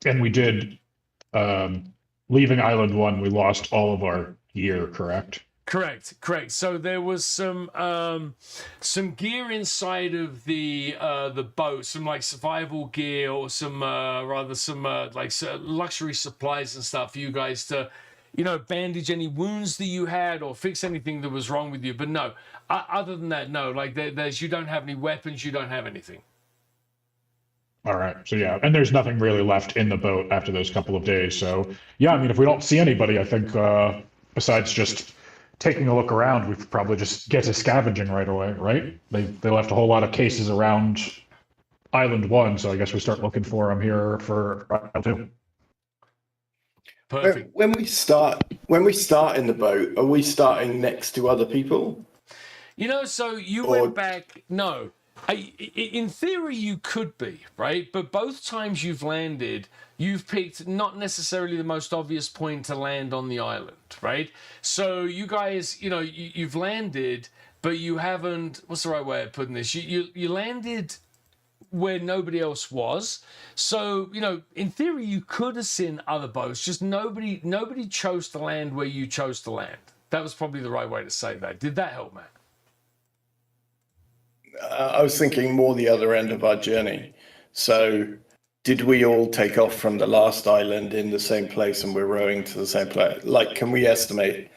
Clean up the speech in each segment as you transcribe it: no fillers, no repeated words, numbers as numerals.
And we did, leaving Island One, we lost all of our gear, correct? Correct. So there was some gear inside of the boat, some like survival gear or some rather some luxury supplies and stuff for you guys to, bandage any wounds that you had or fix anything that was wrong with you. But no, other than that, no. Like there's you don't have any weapons, you don't have anything. All right. So yeah, and there's nothing really left in the boat after those couple of days. So yeah, I mean, if we don't see anybody, I think besides just taking a look around, we could probably just get to scavenging right away, right? They left a whole lot of cases around Island One, so I guess we start looking for them here for Island Two. Perfect. When we start in the boat, are we starting next to other people? So you went back. No, in theory you could be, right? But both times you've landed, you've picked not necessarily the most obvious point to land on the island, right? So you guys, you've landed, but you haven't. What's the right way of putting this? You landed where nobody else was. So, in theory, you could have seen other boats. Just nobody chose to land where you chose to land. That was probably the right way to say that. Did that help, Matt? I was thinking more the other end of our journey. So did we all take off from the last island in the same place and we're rowing to the same place? Like, can we estimate,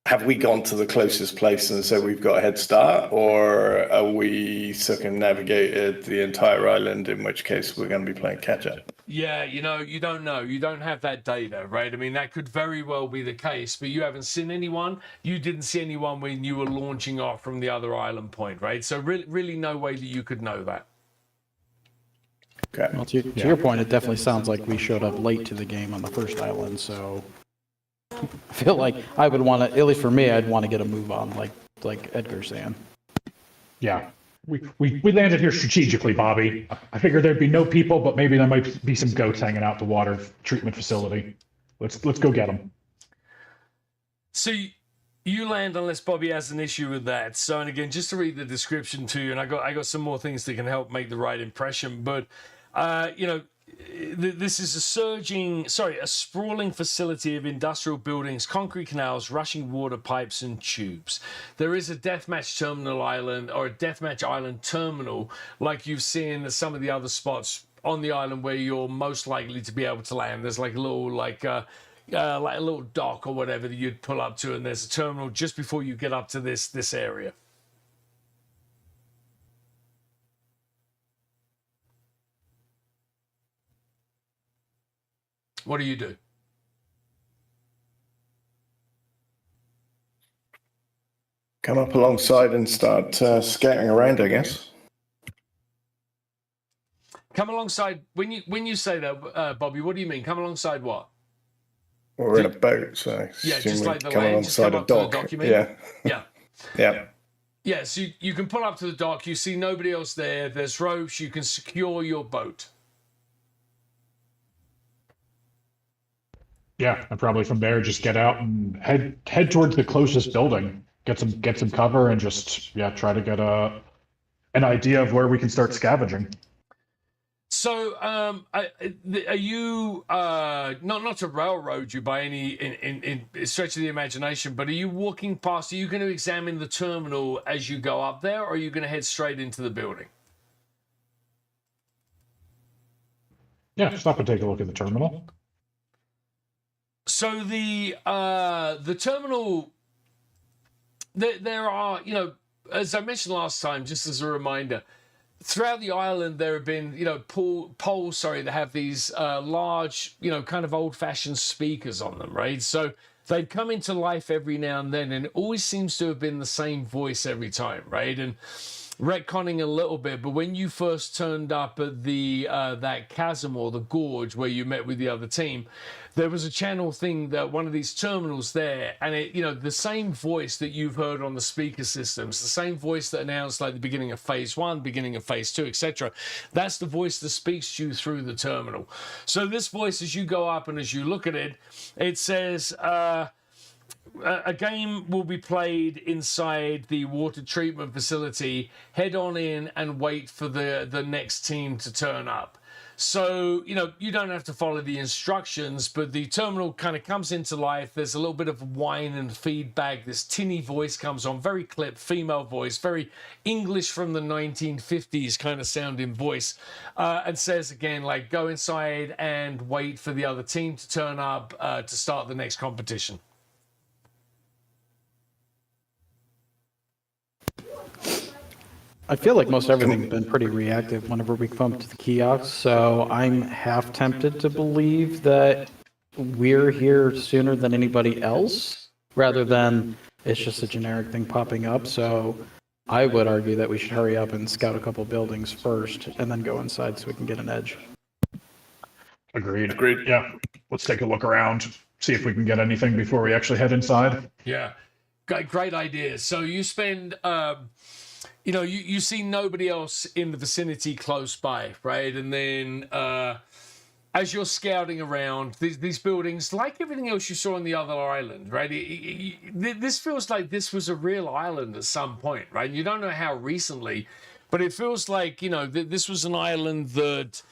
have we gone to the closest place and so we've got a head start, or are we circumnavigated the entire island, in which case we're going to be playing catch up? Yeah, you don't know. You don't have that data, right? I mean, that could very well be the case, but you haven't seen anyone. You didn't see anyone when you were launching off from the other island point, right? So really no way that you could know that. Okay. Well, to your point, it definitely sounds like we showed up late to the game on the first island, so I feel like I would want to, at least for me, I'd want to get a move on, like Edgar's saying. Yeah. We landed here strategically, Bobby. I figured there'd be no people, but maybe there might be some goats hanging out the water treatment facility. Let's go get them. So you land unless Bobby has an issue with that. So, and again, just to read the description to you, and I got some more things that can help make the right impression. But this is a sprawling facility of industrial buildings, concrete canals, rushing water pipes, and tubes. There is a deathmatch terminal island, or a deathmatch island terminal, like you've seen at some of the other spots on the island where you're most likely to be able to land. There's like a little dock or whatever that you'd pull up to, and there's a terminal just before you get up to this area. What do you do? Come up alongside and start scouting around, I guess. Come alongside. When you say that, Bobby, what do you mean? Come alongside what? Well, we're in a boat, so yeah, just like the come land. Just alongside come a up to the dock. dock, you mean? Yeah. Yeah. Yeah, so you can pull up to the dock. You see nobody else there. There's ropes. You can secure your boat. Yeah, and probably from there just get out and head towards the closest building. Get some cover and just try to get an idea of where we can start scavenging. So, are you not to railroad you by any in stretch of the imagination, but are you walking past? Are you going to examine the terminal as you go up there, or are you going to head straight into the building? Yeah, stop and take a look at the terminal. So the terminal, there are, as I mentioned last time, just as a reminder, throughout the island there have been, poles that have these large, kind of old-fashioned speakers on them, right? So they've come into life every now and then, and it always seems to have been the same voice every time, right? And retconning a little bit, but when you first turned up at the that chasm or the gorge where you met with the other team, there was a channel thing, that one of these terminals there, and it, the same voice that you've heard on the speaker systems, the same voice that announced like the beginning of phase 1, beginning of phase 2, etc. That's the voice that speaks to you through the terminal. So this voice, as you go up and as you look at it, it says, a game will be played inside the water treatment facility. Head on in and wait for the next team to turn up. So, you don't have to follow the instructions, but the terminal kind of comes into life. There's a little bit of whine and feedback. This tinny voice comes on, very clipped, female voice, very English from the 1950s kind of sounding voice, and says again, like, go inside and wait for the other team to turn up to start the next competition. I feel like most everything's been pretty reactive whenever we come to the kiosks, so I'm half tempted to believe that we're here sooner than anybody else, rather than it's just a generic thing popping up. So I would argue that we should hurry up and scout a couple buildings first, and then go inside so we can get an edge. Agreed. Yeah. Let's take a look around, see if we can get anything before we actually head inside. Yeah. Great idea. So you spend... you see nobody else in the vicinity close by, right? And then as you're scouting around, these buildings, like everything else you saw on the other island, right? This feels like this was a real island at some point, right? You don't know how recently, but it feels like, this was an island that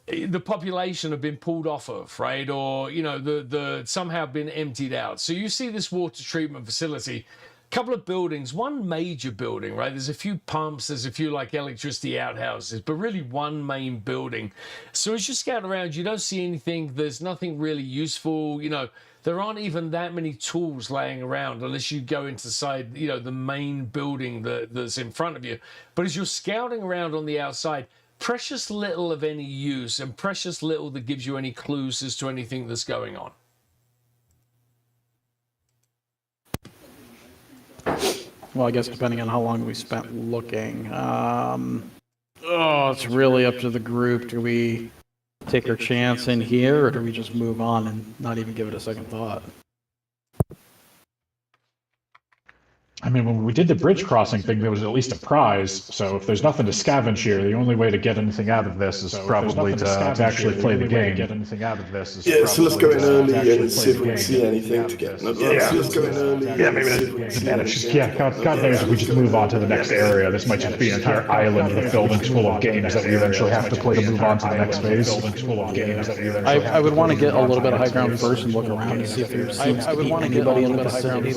the population have been pulled off of, right? Or, the somehow been emptied out. So you see this water treatment facility, couple of buildings, one major building, right? There's a few pumps, there's a few like electricity outhouses, but really one main building. So as you scout around, you don't see anything. There's nothing really useful. There aren't even that many tools laying around unless you go inside, the main building that's in front of you. But as you're scouting around on the outside, precious little of any use and precious little that gives you any clues as to anything that's going on. Well, I guess depending on how long we spent looking. It's really up to the group. Do we take our chance in here, or do we just move on and not even give it a second thought? I mean, when we did the bridge crossing thing, there was at least a prize. So if there's nothing to scavenge here, the only way to get anything out of this is probably to actually play the game. Yeah, so let's go in early and see if we can see anything to get another. Yeah, so let's go in early. Yeah, maybe that's advantage. Yeah, God knows if we just move on to the next area, this might just be an entire island with buildings full of games that we eventually have to play to move on to the next phase. I would want to get a little bit of high ground first and look around and see if there's anybody in the vicinity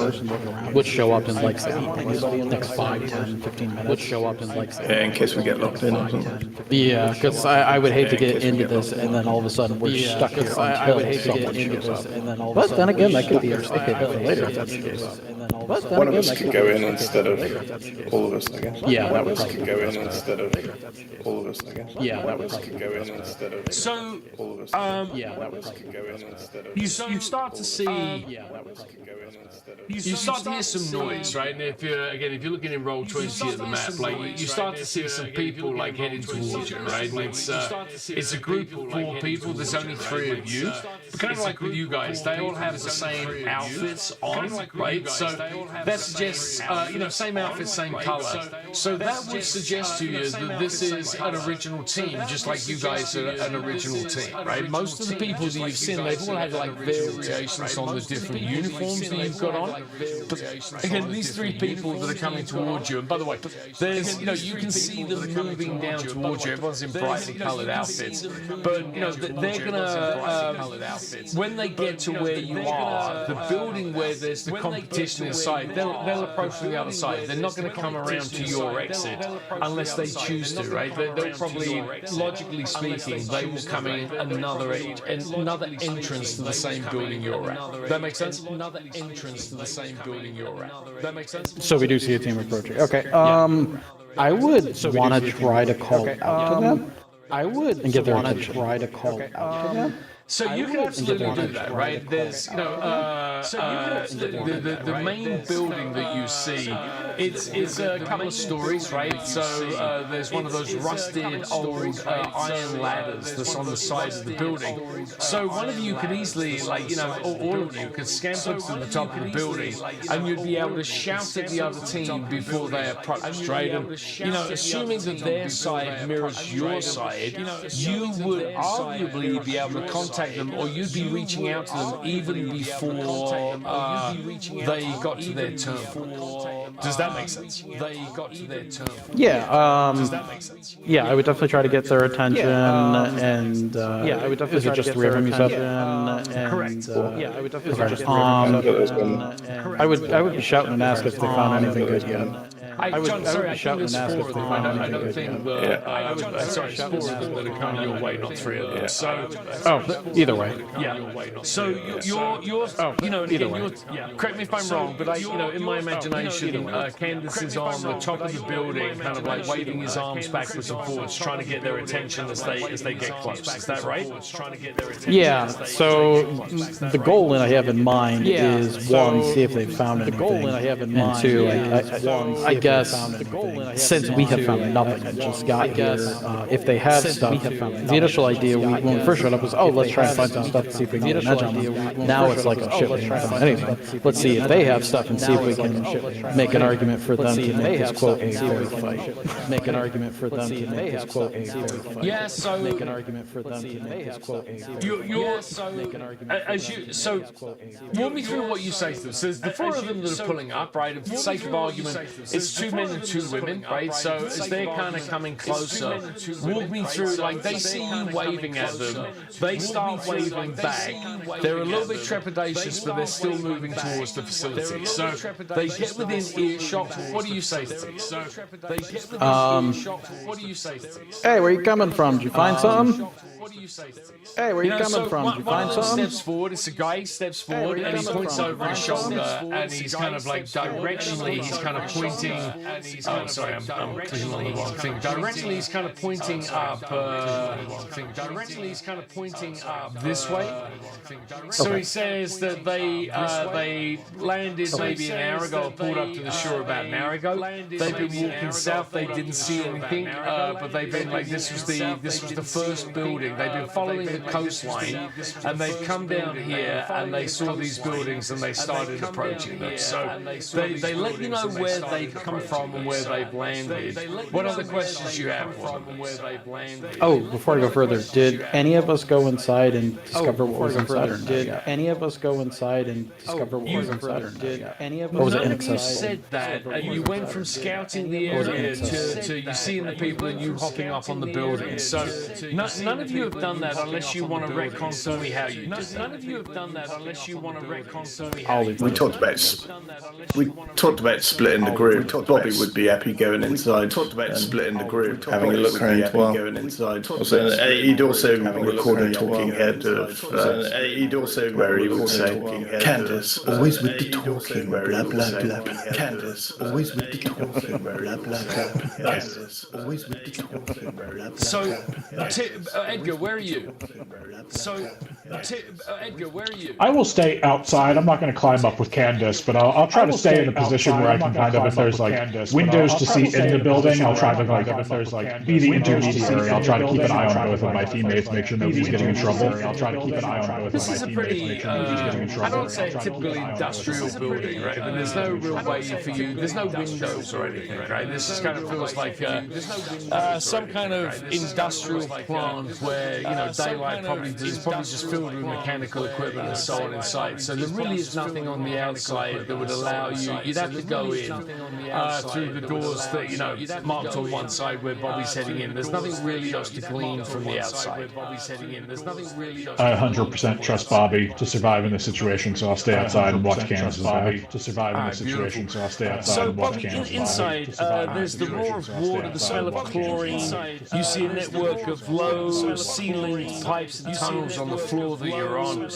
would show up and like next 5, 10, 15 minutes would show up and like in case we get locked in. Yeah, because I would hate to get into this and then all of a sudden we're stuck here until someone shows up. But then again, that could be our ticket later if that's the case. One of us could go in instead of all of us, I guess. Yeah, that would probably go in instead of all of us, I guess. Yeah, that would probably go in instead of so all of us. yeah, that would go in instead of you start to see you start to hear some noise, right? And if you're looking in Roll20 at the map, like you start to see some people like heading towards you, right? And it's a group of 4 people. There's only 3 of you, but kind of like with you guys, they all have the same outfits on, right? So that suggests same outfit, same color. So that would suggest to you that this is an original team, just like you guys are an original team, right? Most of the people that you've seen, they've all had like variations on the different uniforms that you've got on. But again, these 3 people that are coming towards you, and by the way, there's you can see them moving down towards you. Everyone's in brightly coloured outfits, but they're gonna when they get to where you are, the building where there's the competition inside, they'll approach from the other side. They're not going to come around to your exit unless they choose to, right? They'll probably, logically speaking, they will come in another entrance to the same building you're at. That makes sense? Another entrance to the same building you're at. That makes sense? So we do see a team approaching. Okay. I would want to try to call out to them. I would and get their attention. Try to call out to them. So you can absolutely do that, right? There's, the main building that you see, it's a couple of stories, right? So there's one of those rusted old iron ladders that's on the side of the building. So one of you could easily, all of you could scamper to the top of the building, and you'd be able to shout at the other team before they approach, right? And assuming that their side mirrors your side, you would arguably be able to contact contact them, or you'd be reaching out to them even before they got to their terminal. Does that make sense? They got to their terminal. Yeah. Does that make sense? Yeah, I would definitely try to get their attention, and yeah, I would definitely try to just three of them you said. Correct. Yeah, I would definitely try to just three of them. I would be shouting and ask if they found anything good yet. John, sorry, I think there's ask four if of they them. found I don't anything think good. sorry, it's four of them that are coming your way, not three of them. So, Either way. yeah. So you're you know, either way. correct me if I'm wrong, but in my imagination, Candace is on the top of the building, kind of like waving his arms backwards and forwards, trying to get their attention as they get close. Is that right? Yeah. So the goal that I have in mind is one, see if they've found anything. The goal that I have in mind, and two, I guess since we have found nothing and just got here, if they have stuff, the initial idea when we first showed up was, oh, let's try and find some stuff to see if we can get an edge on them. Now it's like, oh shit, we haven't found anything. Let's see if they have stuff and see if we can make an argument for them to make this quote a fair fight. Make an argument for them to make this quote a fair fight. Yeah. So make an argument for them to make this quote a fair fight. So walk me through what you say to them. So there's the four of them that are pulling up, right? For the sake of argument, it's 2 men and 2 women, right? So as they're kind of coming closer, walk me through, like they see you waving at them, they start waving back. They're a little bit trepidatious, but they're still moving towards the facility. So they get within earshot. What do you say to them? So they get within earshot. What do you say to them? Hey, where you coming from? Did you find something? What do you say to them? Hey, where you coming from? Did you One find of them something? steps forward. It's a guy. He steps forward and he points over his shoulder, and he's kind of like directionally. He's kind of pointing. Oh, sorry, I'm clicking on the wrong thing. Directionally, he's kind of pointing up. Directionally, he's kind of pointing up this way. So he says that they landed maybe an hour ago, or pulled up to the shore about an hour ago. They've been walking south. They didn't see anything, but they've been like this was the first building. They've been following the coastline, and they've come down here and they saw these buildings and they started approaching them. So they let you know where they've come from and where they've landed. What other questions do you have for them? Oh, before I go further, did any of us go inside and discover what was inside? Or did any of us go inside and discover what was inside? Or did any of us? Or was it None of you inaccessible? said that, and you went from scouting the area to you seeing the people and you hopping up on the building. So none of you have done that unless you want to retcon to me how you did. None of you have done that unless you want to retcon to me how you did. We talked about splitting the group. Bobby would be happy going inside. Talked about splitting the group, having a look around as well. Going inside. He'd also record a talking head of. He'd also where he would say, "Candace, always with the talking, blah blah blah. Candace, always with the talking, blah blah blah. Candace, always with the talking, blah blah blah." So, Edgar, where are you? So, Edgar, where are you? I will stay outside. I'm not going to climb up with Candace, but I'll try to stay in a position where I can kind of, if there's like windows to see in the building, I'll try to like, if there's like, be the intermediary. I'll try to keep an eye on both of my teammates, make sure nobody's getting in trouble. I'll try to keep an eye on both of my teammates, make sure nobody's getting in trouble. I don't say a typical industrial building, right? But there's no real way for you. There's no windows or anything, right? This just kind of feels like some kind of industrial plant where daylight probably just filled with mechanical equipment and so on inside. So there really is nothing on the outside that would allow you. You'd have to go in through the doors that marked on one side where Bobby's heading in. There's nothing really else to glean from the outside. I 100% trust Bobby to survive in this situation, so I'll stay outside and watch Candace survive. To survive in this situation, so I'll stay outside and watch Bobby, Candace inside, there's the roar of water, the smell of chlorine. You see a network of low ceiling pipes and tunnels on the floor that you're on.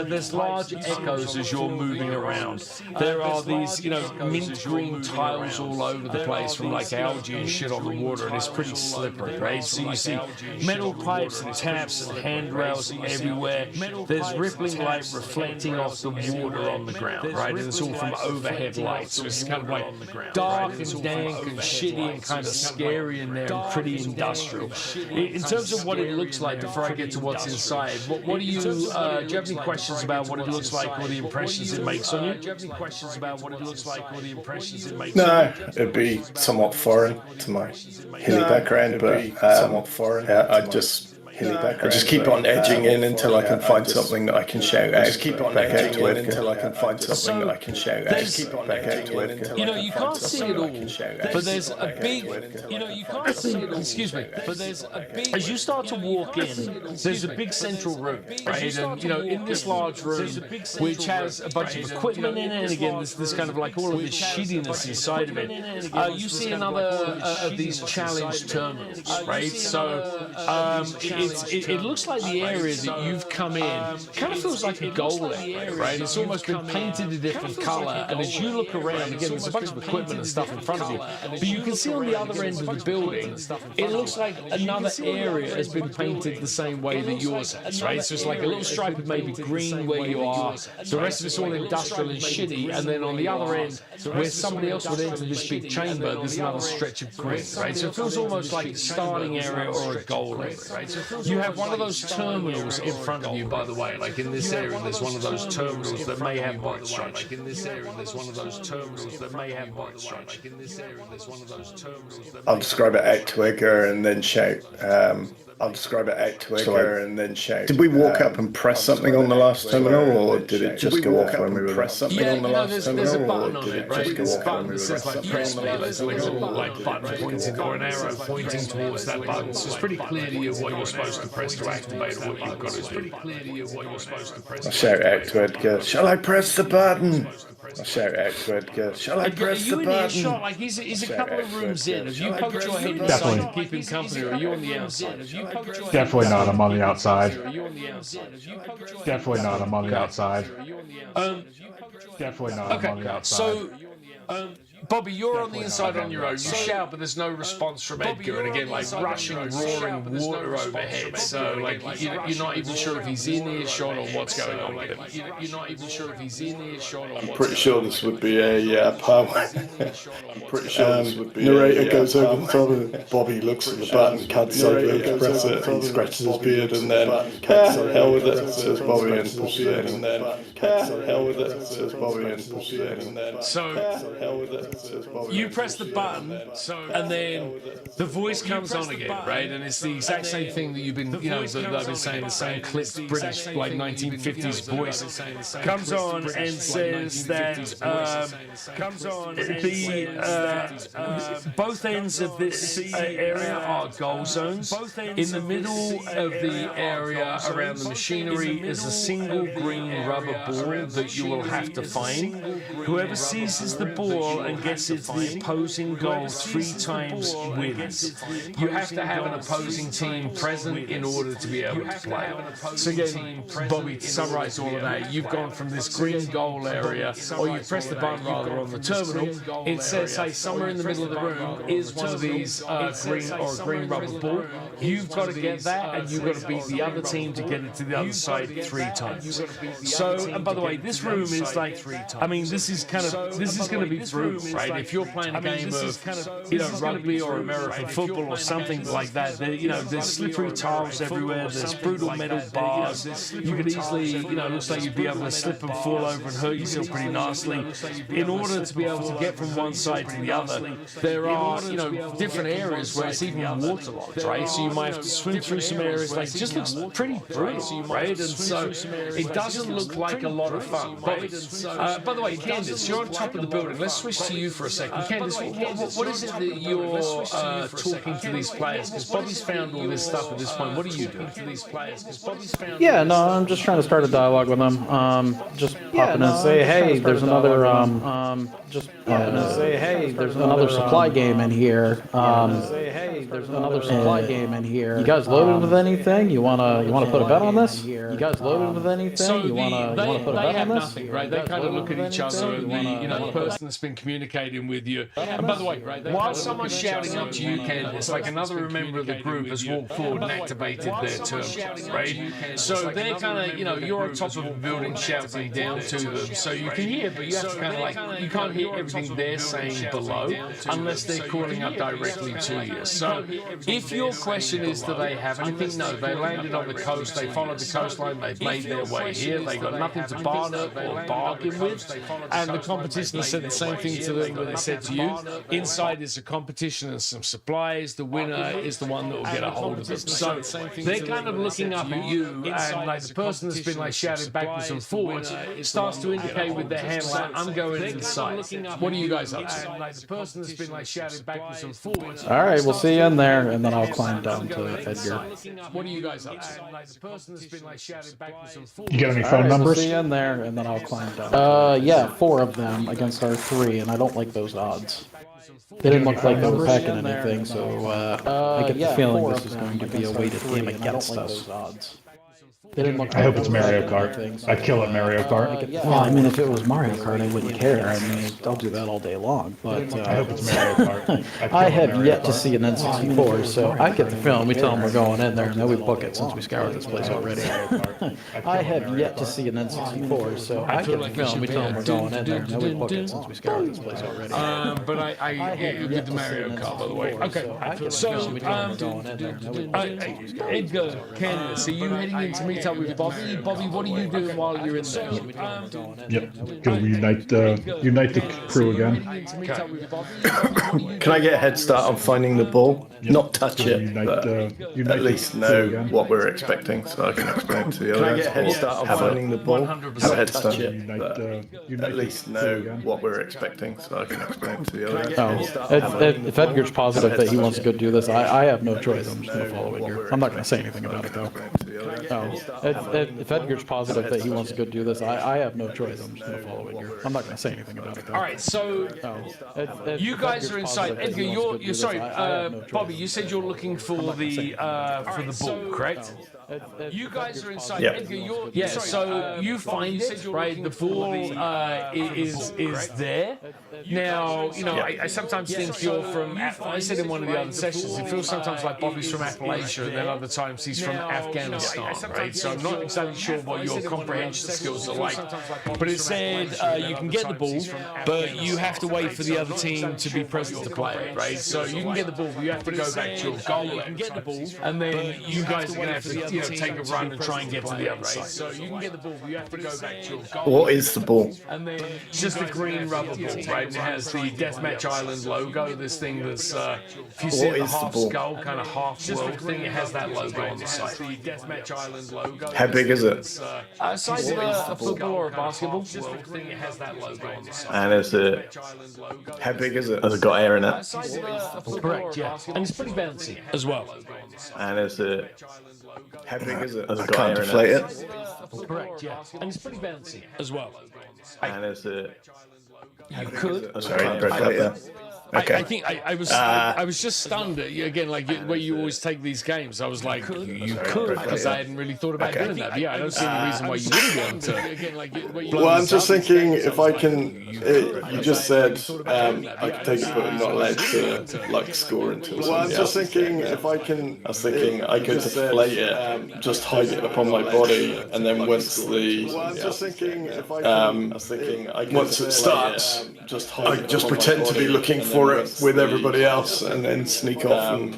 There's large echoes as you're moving around. There are these, mint green tiles all over the place from like algae and shit on the water, and it's pretty slippery, right? So you see metal pipes and taps and handrails everywhere. There's rippling light reflecting off the water on the ground, right? And it's all from overhead lights. So it's kind of like dark and dank and shitty and kind of scary in there and pretty industrial. In terms of what it looks like, before I get to what's inside, what do you have any questions about what it looks like or the impressions it makes on you? Do you have any questions about what it looks like or the impressions it makes on you? No, it'd be somewhat foreign to my hilly background, but somewhat foreign. Yeah, I just keep on edging in until I can find something that I can shout out. Just keep on edging in until I can find something that I can shout out. Just keep on edging in until you know, you can't see it all, but there's a big, you know, you can't see it all, excuse me, but there's a big, as you start to walk in, there's a big central room, right? And, you know, in this large room, which has a bunch of equipment in it, and again, this kind of like all of this shittiness inside of it, you see another of these challenge terminals, right? So it looks like the area that you've come in kind of feels like a goal area, right? It's almost been painted a different color, and as you look around, again, there's a bunch of equipment and stuff in front of you, but you can see on the other end of the building, it looks like another area has been painted the same way that yours has, right? So it's like a little stripe of maybe green where you are, the rest of it's all industrial and shitty, and then on the other end, where somebody else would enter this big chamber, there's another stretch of green, right? So it feels almost like a starting area or a goal area, right? You have one of those terminals in front of you, by the way, like in this area, there's one of those terminals that may have bike stripes. Like in this area, there's one of those terminals that may have bike stripes. Like in this area, there's one of those terminals that. I'll describe it out to Edgar and then shout. I'll describe it out to Edgar and then shout. Did we walk up and press something on the last terminal, or did it just go off when we were press something on the last terminal? There's a button on it, right? There's a button that says like press me. There's like a little like button pointing or an arrow pointing towards that button. So it's pretty clear to you what you're supposed to press to activate or what you've got to do. It's pretty clear to you what you're supposed to press. I'll shout out to Edgar. Shall I press the button? I'll shout out to Edgar. Shall I press the button? Earshot? Like he's a couple of rooms in. Have you poked your head inside to keep him company, or are you on the outside? Definitely not. I'm on the outside. Definitely not. I'm on the outside. Definitely not. I'm on the outside. So, Bobby, you're on the inside on your own. You shout, but there's no response from Edgar. And again, like rushing, roaring water overhead. So, like, you're not even sure if he's in earshot or what's going on with him. You're not even sure if he's in earshot or what's going on. I'm pretty sure this would be a power. I'm pretty sure this would be narrator goes over the top of it. Bobby looks at the button, can't decide to press it, and scratches his beard, and then hell with it, says Bobby, and pushes it, and then hell with it, says Bobby, and pushes it, and then hell with it. You press the button, and then the voice comes on again, right? And it's the exact same thing that you've been, you know, that I've been saying, the same clipped British, like 1950s voice comes on and says that both ends of this area are goal zones. In the middle of the area around the machinery is a single green rubber ball that you will have to find. Whoever seizes the ball and gets it to the opposing goal 3 times wins. You have to have an opposing team present in order to be able to play. So again, Bobby, to summarize all of that, you've gone from this green goal area, or you press the button rather on the terminal, it says, say, somewhere in the middle of the room is one of these green rubber ball. You've got to get that, and you've got to beat the other team to get it to the other side 3 times. So, and by the way, this room is like, I mean, this is going to be brutal, right? If you're playing a game of, you know, rugby or American football or something like that, you know, there's slippery tiles everywhere, there's brutal metal bars, you could easily, you know, it looks like you'd be able to slip and fall over and hurt yourself pretty nicely. In order to be able to get from one side to the other, there are, you know, different areas where it's even waterlogged, right? So you might have to swim through some areas, like, it just looks pretty brutal, right? And so it doesn't look like a lot of fun, right? By the way, Candice, you're on top of the building. Let's switch to you for a second. Candice, what is it that you're talking to these players? Because Bobby's found all this stuff at this point. What are you doing to these players? Because Bobby's found. Yeah, no, I'm just trying to start a dialogue with them. Just pop in and say, hey, there's another there's another supply game in here. There's another supply game in here. You guys loaded with anything? You wanna put a bet on this? You guys loaded with anything? So you wanna put a bet on this? Nothing, right? They kind of look at each other. The person that's been communicating with you. And by the way, while someone's shouting up to you, Candice, like another member of the group has walked forward and activated their terminals, right? So they're kind of, you know, you're on top of a building shouting down to them, so you can hear, but you have to kind of like, you can't hear everything they're saying below unless they're calling up directly to you. So if your question is, do they have anything? No, they landed on the coast, they followed the coastline, they've made their way here, they got nothing to barter or bargain with, and the competition said the same thing to to them where they said to you, inside is a competition and some supplies. The winner is the one that will get a hold of them. So they're kind of looking up at you, and like the person that's been like shouting backwards and forwards starts to indicate with their hand like, I'm going inside. What are you guys up to? Like the person that's been like shouting backwards and forwards. All right, we'll see you in there, and then I'll climb down to Edgar. What are you guys up to? Like the person that's been like shouting backwards and forwards. You get any All phone right, numbers? we'll see you in there, and then I'll climb down. Yeah, 4 of them against our 3, and I don't like those odds. They didn't look like they were packing anything, so I get the feeling this is going to be a weighted game against us. They didn't look I hope it's Mario Kart. I'd kill at Mario Kart. Well, I mean, if it was Mario Kart, I wouldn't care. I mean, I'll do that all day long. But I hope it's Mario Kart. I have yet to see an N64, so I get the feeling we tell them we're going in there, and then we book it since we scoured this place already. I have yet to see an N64, so I get the feeling we tell them we're going in there, and then we book it since we scoured this place already. But I did the Mario Kart, by the way. Okay, so Edgar, Candace, are you heading in to meet up with Bobby? Bobby, what are you doing while you're in there? Yep. Go unite the crew again. Can I get a head start on finding the ball? Not touch it, Unite but the at least crew know again. what we're expecting, so I can explain to the others. Can I get a head start on finding the ball? Have a head start, but at least know what we're expecting, so I can explain to the others. If Edgar's positive that he wants to go do this, I have no choice. I'm just going to follow Edgar. I'm not going to say anything about it, though. If Edgar's positive that he wants to go do this, I have no choice. I'm just going to follow Edgar. I'm not going to say anything about it, though. All right, so you guys are inside. Edgar, you're sorry, Bobby. You said you're looking for the ball, correct? You guys are inside. Yeah. Edgar, so you find it, right? The ball is there. Now, you know, I sometimes think you're from. I said in one of the other sessions, it feels sometimes like Bobby's from Appalachia, and then other times he's from Afghanistan, right? So I'm not exactly sure what your comprehension skills are like. But it said you can get the ball, but you have to wait for the other team to be present to play it, right? So you can get the ball, but you have to go back to your goal. You can get the ball, and then you guys are going to have to take a run and try and get to the other side. So you can get the ball, but you have to go back to your goal. What is the ball? And then it's just a green rubber ball, right? And it has the Deathmatch Island logo. This thing that's, if you see it, the half skull, kind of half world thing, it has that logo on the side. The Deathmatch Island logo. How big is it? Size of a football or a basketball. Thing, it has that logo on the side. And is it? How big is it? Has it got air in it? Size of a football. Correct, yeah. And it's pretty bouncy as well. And is it? How big is it? Has it got air in it? Correct, yeah. And it's pretty bouncy as well. And is it? You could. Sorry, deflate it. Okay. I think I was just stunned at you again, like where you always take these games. I was like, you could, because I hadn't really thought about doing that. But yeah, I don't see any reason why you wouldn't be able to. Again, like Well, I'm just thinking if I can. You just said I could take it, but I'm not allowed to like score until. Well, I'm just thinking if I can. I was thinking I could deflate it, just hide it upon my body, and then once the. Well, I'm just thinking if I can. I was thinking once it starts, I just pretend to be looking for it with everybody else, and then sneak off and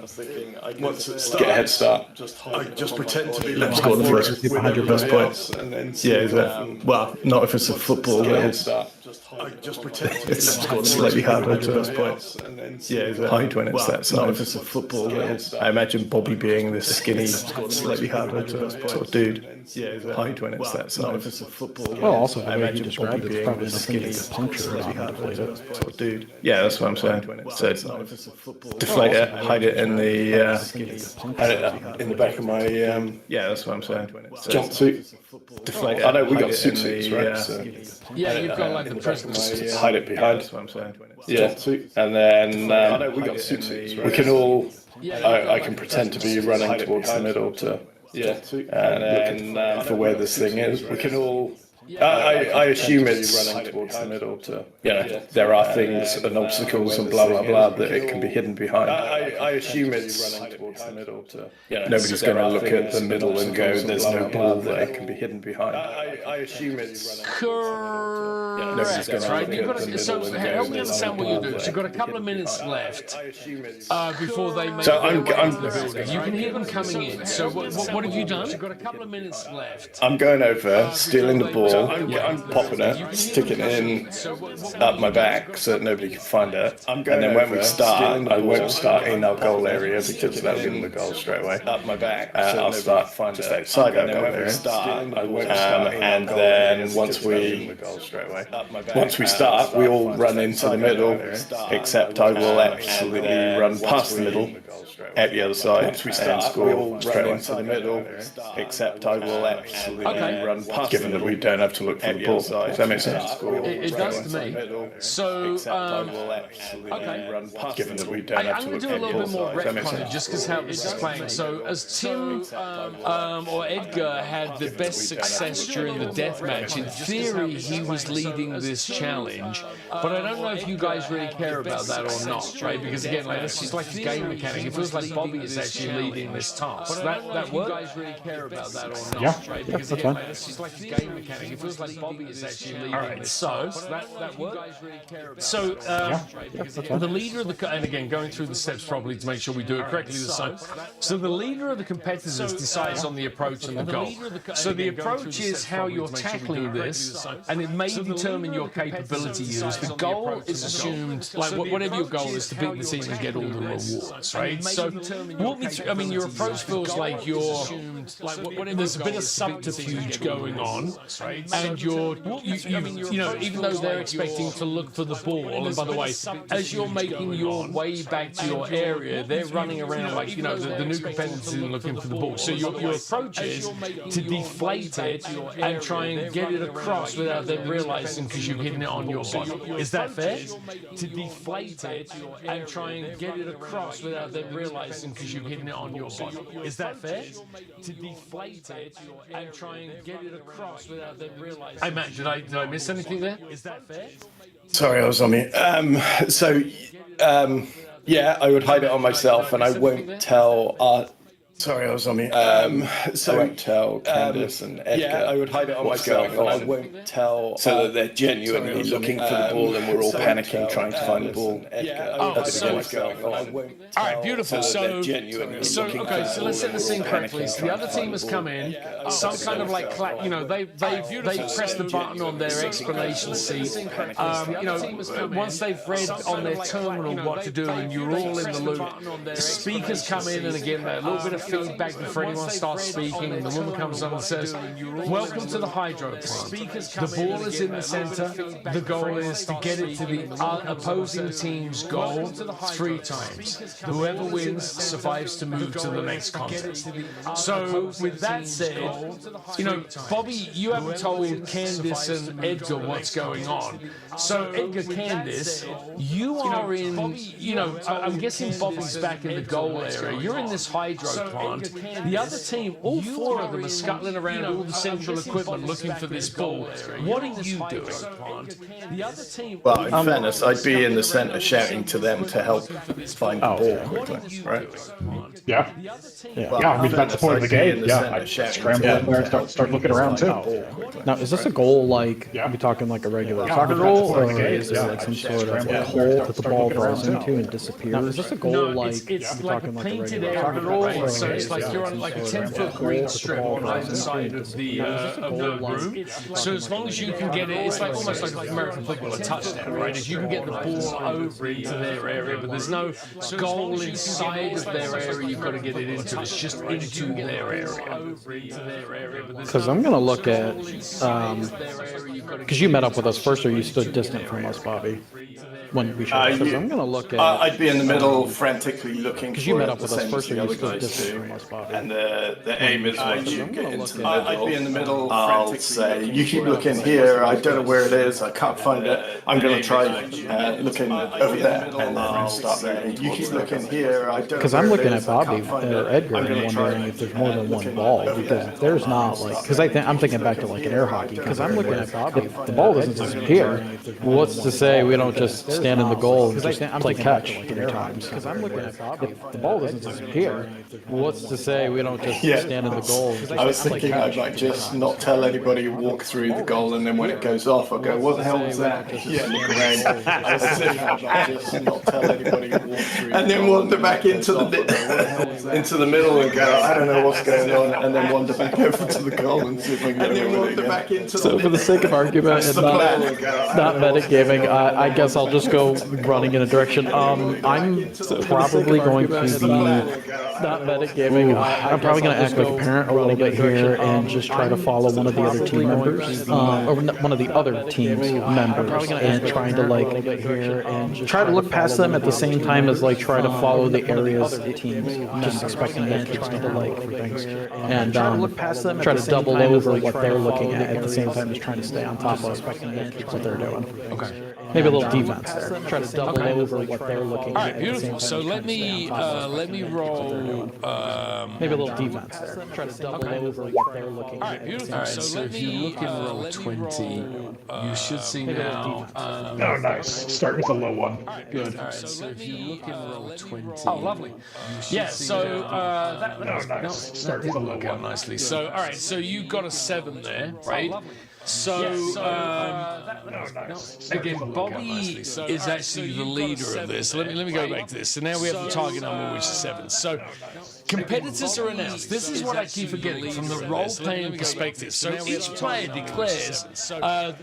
once it starts, get a head start. I just pretend to be looking for the first behind your best points, and then well, not if it's a football. I just pretend it's slightly harder to hide when it's that. Not if it's a football. I imagine Bobby being this skinny, slightly harder to sort of dude. Hide when it's that. Not if it's a football. Well, also the way you described it's probably nothing you could puncture it on to play it. Sort of dude. Yeah, that's what I'm saying. So deflate it, hide it in the in the back of my yeah, that's what I'm saying. Jumpsuit. Deflate it. I know we got suits, right? So, yeah, you've got like the prisoners. Hide it behind. That's what I'm saying. Yeah, and then I know we got suits. Right? We can all. I can pretend to be running towards the middle to. Yeah, and then for where this thing is, we can all. I assume it's running towards the middle to, there are things and obstacles and blah, blah, blah that it can be hidden behind. I assume it's running towards the middle to, nobody's going to look at the middle and go, there's no ball that it can be hidden behind. I assume it's... Correct, right? So help me understand what you're doing. So you've got a couple of minutes left before they make their way into the building. You can hear them coming in. So what have you done? You've got a couple of minutes left. I'm going over, stealing the ball. ball, I'm popping it, sticking it in up my back so that nobody can find it. And then when we start, I won't start in our goal area because that'll give them the goal straight away. Up my back. I'll start just outside our goal area. And then once we start, we all run into the middle, except I will absolutely run past the middle at the other side and score straight into the middle, except I will absolutely run past, given that we don't have to look for the ball. Does that make sense? It does to me. So, given that we don't have I'm to going look to do for a the little bit more ball. Does that make retconning sense? just because how this is playing. So, as Tim or Edgar had the best success during the deathmatch, in theory he was leading this challenge, but I don't know if you guys really care about that or not, right? Because again, like it's just like his game mechanic. It feels like Bobby is actually leading this task. That work? You guys really care about that or not? Yeah. Right? Because again, like it's just like his game mechanic. It feels like Bobby is actually leading this. So that work? So the leader of the and again going through the steps properly to make sure we do it correctly this time. So the leader of the competitors decides on the approach and the goal. So the approach is how you're tackling this, and it may determine your capability use. The goal is assumed, like whatever your goal is, to beat the team and get all the rewards, right? So walk me through. I mean, your approach feels like there's a bit of subterfuge going on, and you know, even though they're expecting to look for the ball, and by the way, as you're making your way back to your area, they're running around like, you know, the new competitors are looking for the ball. So your approach is to deflate it and try and get it across without them realizing because you're hitting it on your body. Is that fair? To deflate it and try and get it across without them realizing because you're hitting it on your body. Is that fair? To deflate it and try and get it across without them realizing. Hey Matt, did I miss anything there? Is that fair? Sorry, I was on mute. Yeah, I would hide it on myself, and I won't tell. Sorry, I was on mute. I won't tell Candice and Edgar. Yeah, I would hide it on myself, and I won't tell. So that they're genuinely looking for the ball, and we're all panicking trying to find the ball. All right, beautiful. So let's set the scene correctly. So the other team has come in, some kind of like, you know, they press the button on their explanation sheet. You know, once they've read on their terminal what to do, and you're all in the loop. The speakers come in, and again, a little bit of feedback before anyone starts speaking, and the woman comes on and says, "Welcome to the hydro plant. The ball is in the center. The goal is to get it to the opposing team's goal 3 times. Whoever wins survives to move to the next contest." So with that said, you know, Bobby, you haven't told Candice and Edgar what's going on. So Edgar, Candice, you are in, you know, I'm guessing Bobby's back in the goal area. You're in this hydro plant. The other team, all 4 of them are scuttling around all the central equipment looking for this ball. What are you doing? The other team. Well, in fairness, I'd be in the centre shouting to them to help find the ball quickly, right? Yeah. Well, Yeah, I mean, that's the point of the game. Yeah, I'd shouting scramble in there and start looking around too. Now, is this a goal like, are we talking like a regular soccer goal, or is it like some sort of like hole that the ball falls into and disappears? Now, is this a goal like, it's like a painted area, right? So it's like you're on like a 10-foot green strip on either side of the room. So as long as you can get it, it's like almost like American football, a touchdown, right? If you can get the ball over into their area, but there's no goal inside of their area, you've got to get it into. It's just into their area. Because I'm going to look at, because you met up with us first, or you stood distant from us, Bobby, when we showed. Because I'm going to look at. I'd be in the middle, frantically looking. Because you met up with us first, or you stood distant from us, Bobby. And the aim is when you get into the middle. I'd be in the middle, I'll say, you keep looking here. I don't know where it is. I can't find it. I'm going to try looking over there, and then start moving. You keep looking here. I don't. Because I'm looking at Bobby or Edgar and wondering if there's more than one ball. Because if there's not, like, because I'm thinking back to like an air hockey. Because I'm looking at Bobby. If the ball doesn't disappear, what's to say we don't just stand in the goal and just play catch 3 times? Because I'm looking at Bobby. If the ball doesn't disappear, what's to say we don't just Yeah. stand in the goal? I was thinking I might just not tell anybody, walk through the goal, and then when it goes off, I'll go, what the hell was that? Yeah, look around. I was thinking I might just not tell anybody, walk through and then wander back into the middle and go, I don't know what's going on, and then wander back over to the goal and see if we can get away with it again. So for the sake of argument and not metagaming, I guess I'll just go running in a direction. I'm probably going to be not metagaming. I'm probably going to act like a parent a little bit here and just try to follow one of the other team members, or one of the other team's members, and trying to like try to look past them at the same time as like try to follow the areas of the teams, just expecting their kids to like for things, and try to double over what they're looking at the same time as trying to stay on top of what they're doing. Okay. Maybe a little defense there. Try to double over what they're looking All at. right, beautiful. So let me roll. Maybe a little defense there. Try to double over what they're looking at. All right, beautiful. All right, so if you look in roll 20, you should see now. Oh, nice. Start with a low one. Good. All right, so if you look in roll 20. Oh, lovely. Yeah, so that Nice. Start with a low work out one. nicely. So, all right, so you got a 7 there, right? So, again, Bobby is actually the leader of this. Let me go back to this. So now we have the target number, which is 7. So competitors are announced. This is what I keep forgetting from the role-playing perspective. So each player declares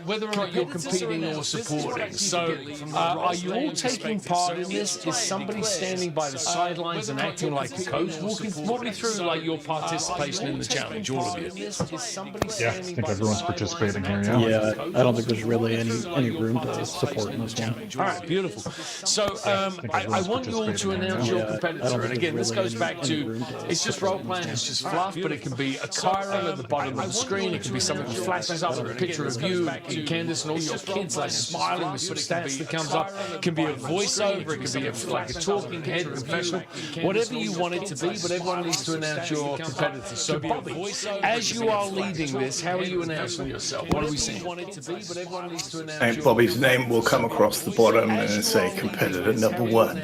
whether or not you're competing or supporting. So are you all taking part in this? Is somebody standing by the sidelines and acting like a coach? Walk me through like your participation in the challenge, all of you. Yeah, I think everyone's participating here, yeah. Yeah, I don't think there's really any room to support in this one. All right, beautiful. So I want you all to announce your competitor. And again, this goes back to, it's just role playing, it's just fluff, but it can be a Chiron at the bottom of the screen. It can be something that flashes up with a picture of you, Candace, and all your kids like smiling with some stats that comes up. It can be a voiceover, it can be like a talking head confessional, whatever you want it to be, but everyone needs to announce your competitor. So Bobby, as you are leading this, how are you announcing yourself? What are we seeing? And Bobby's name will come across the bottom and say competitor number 1.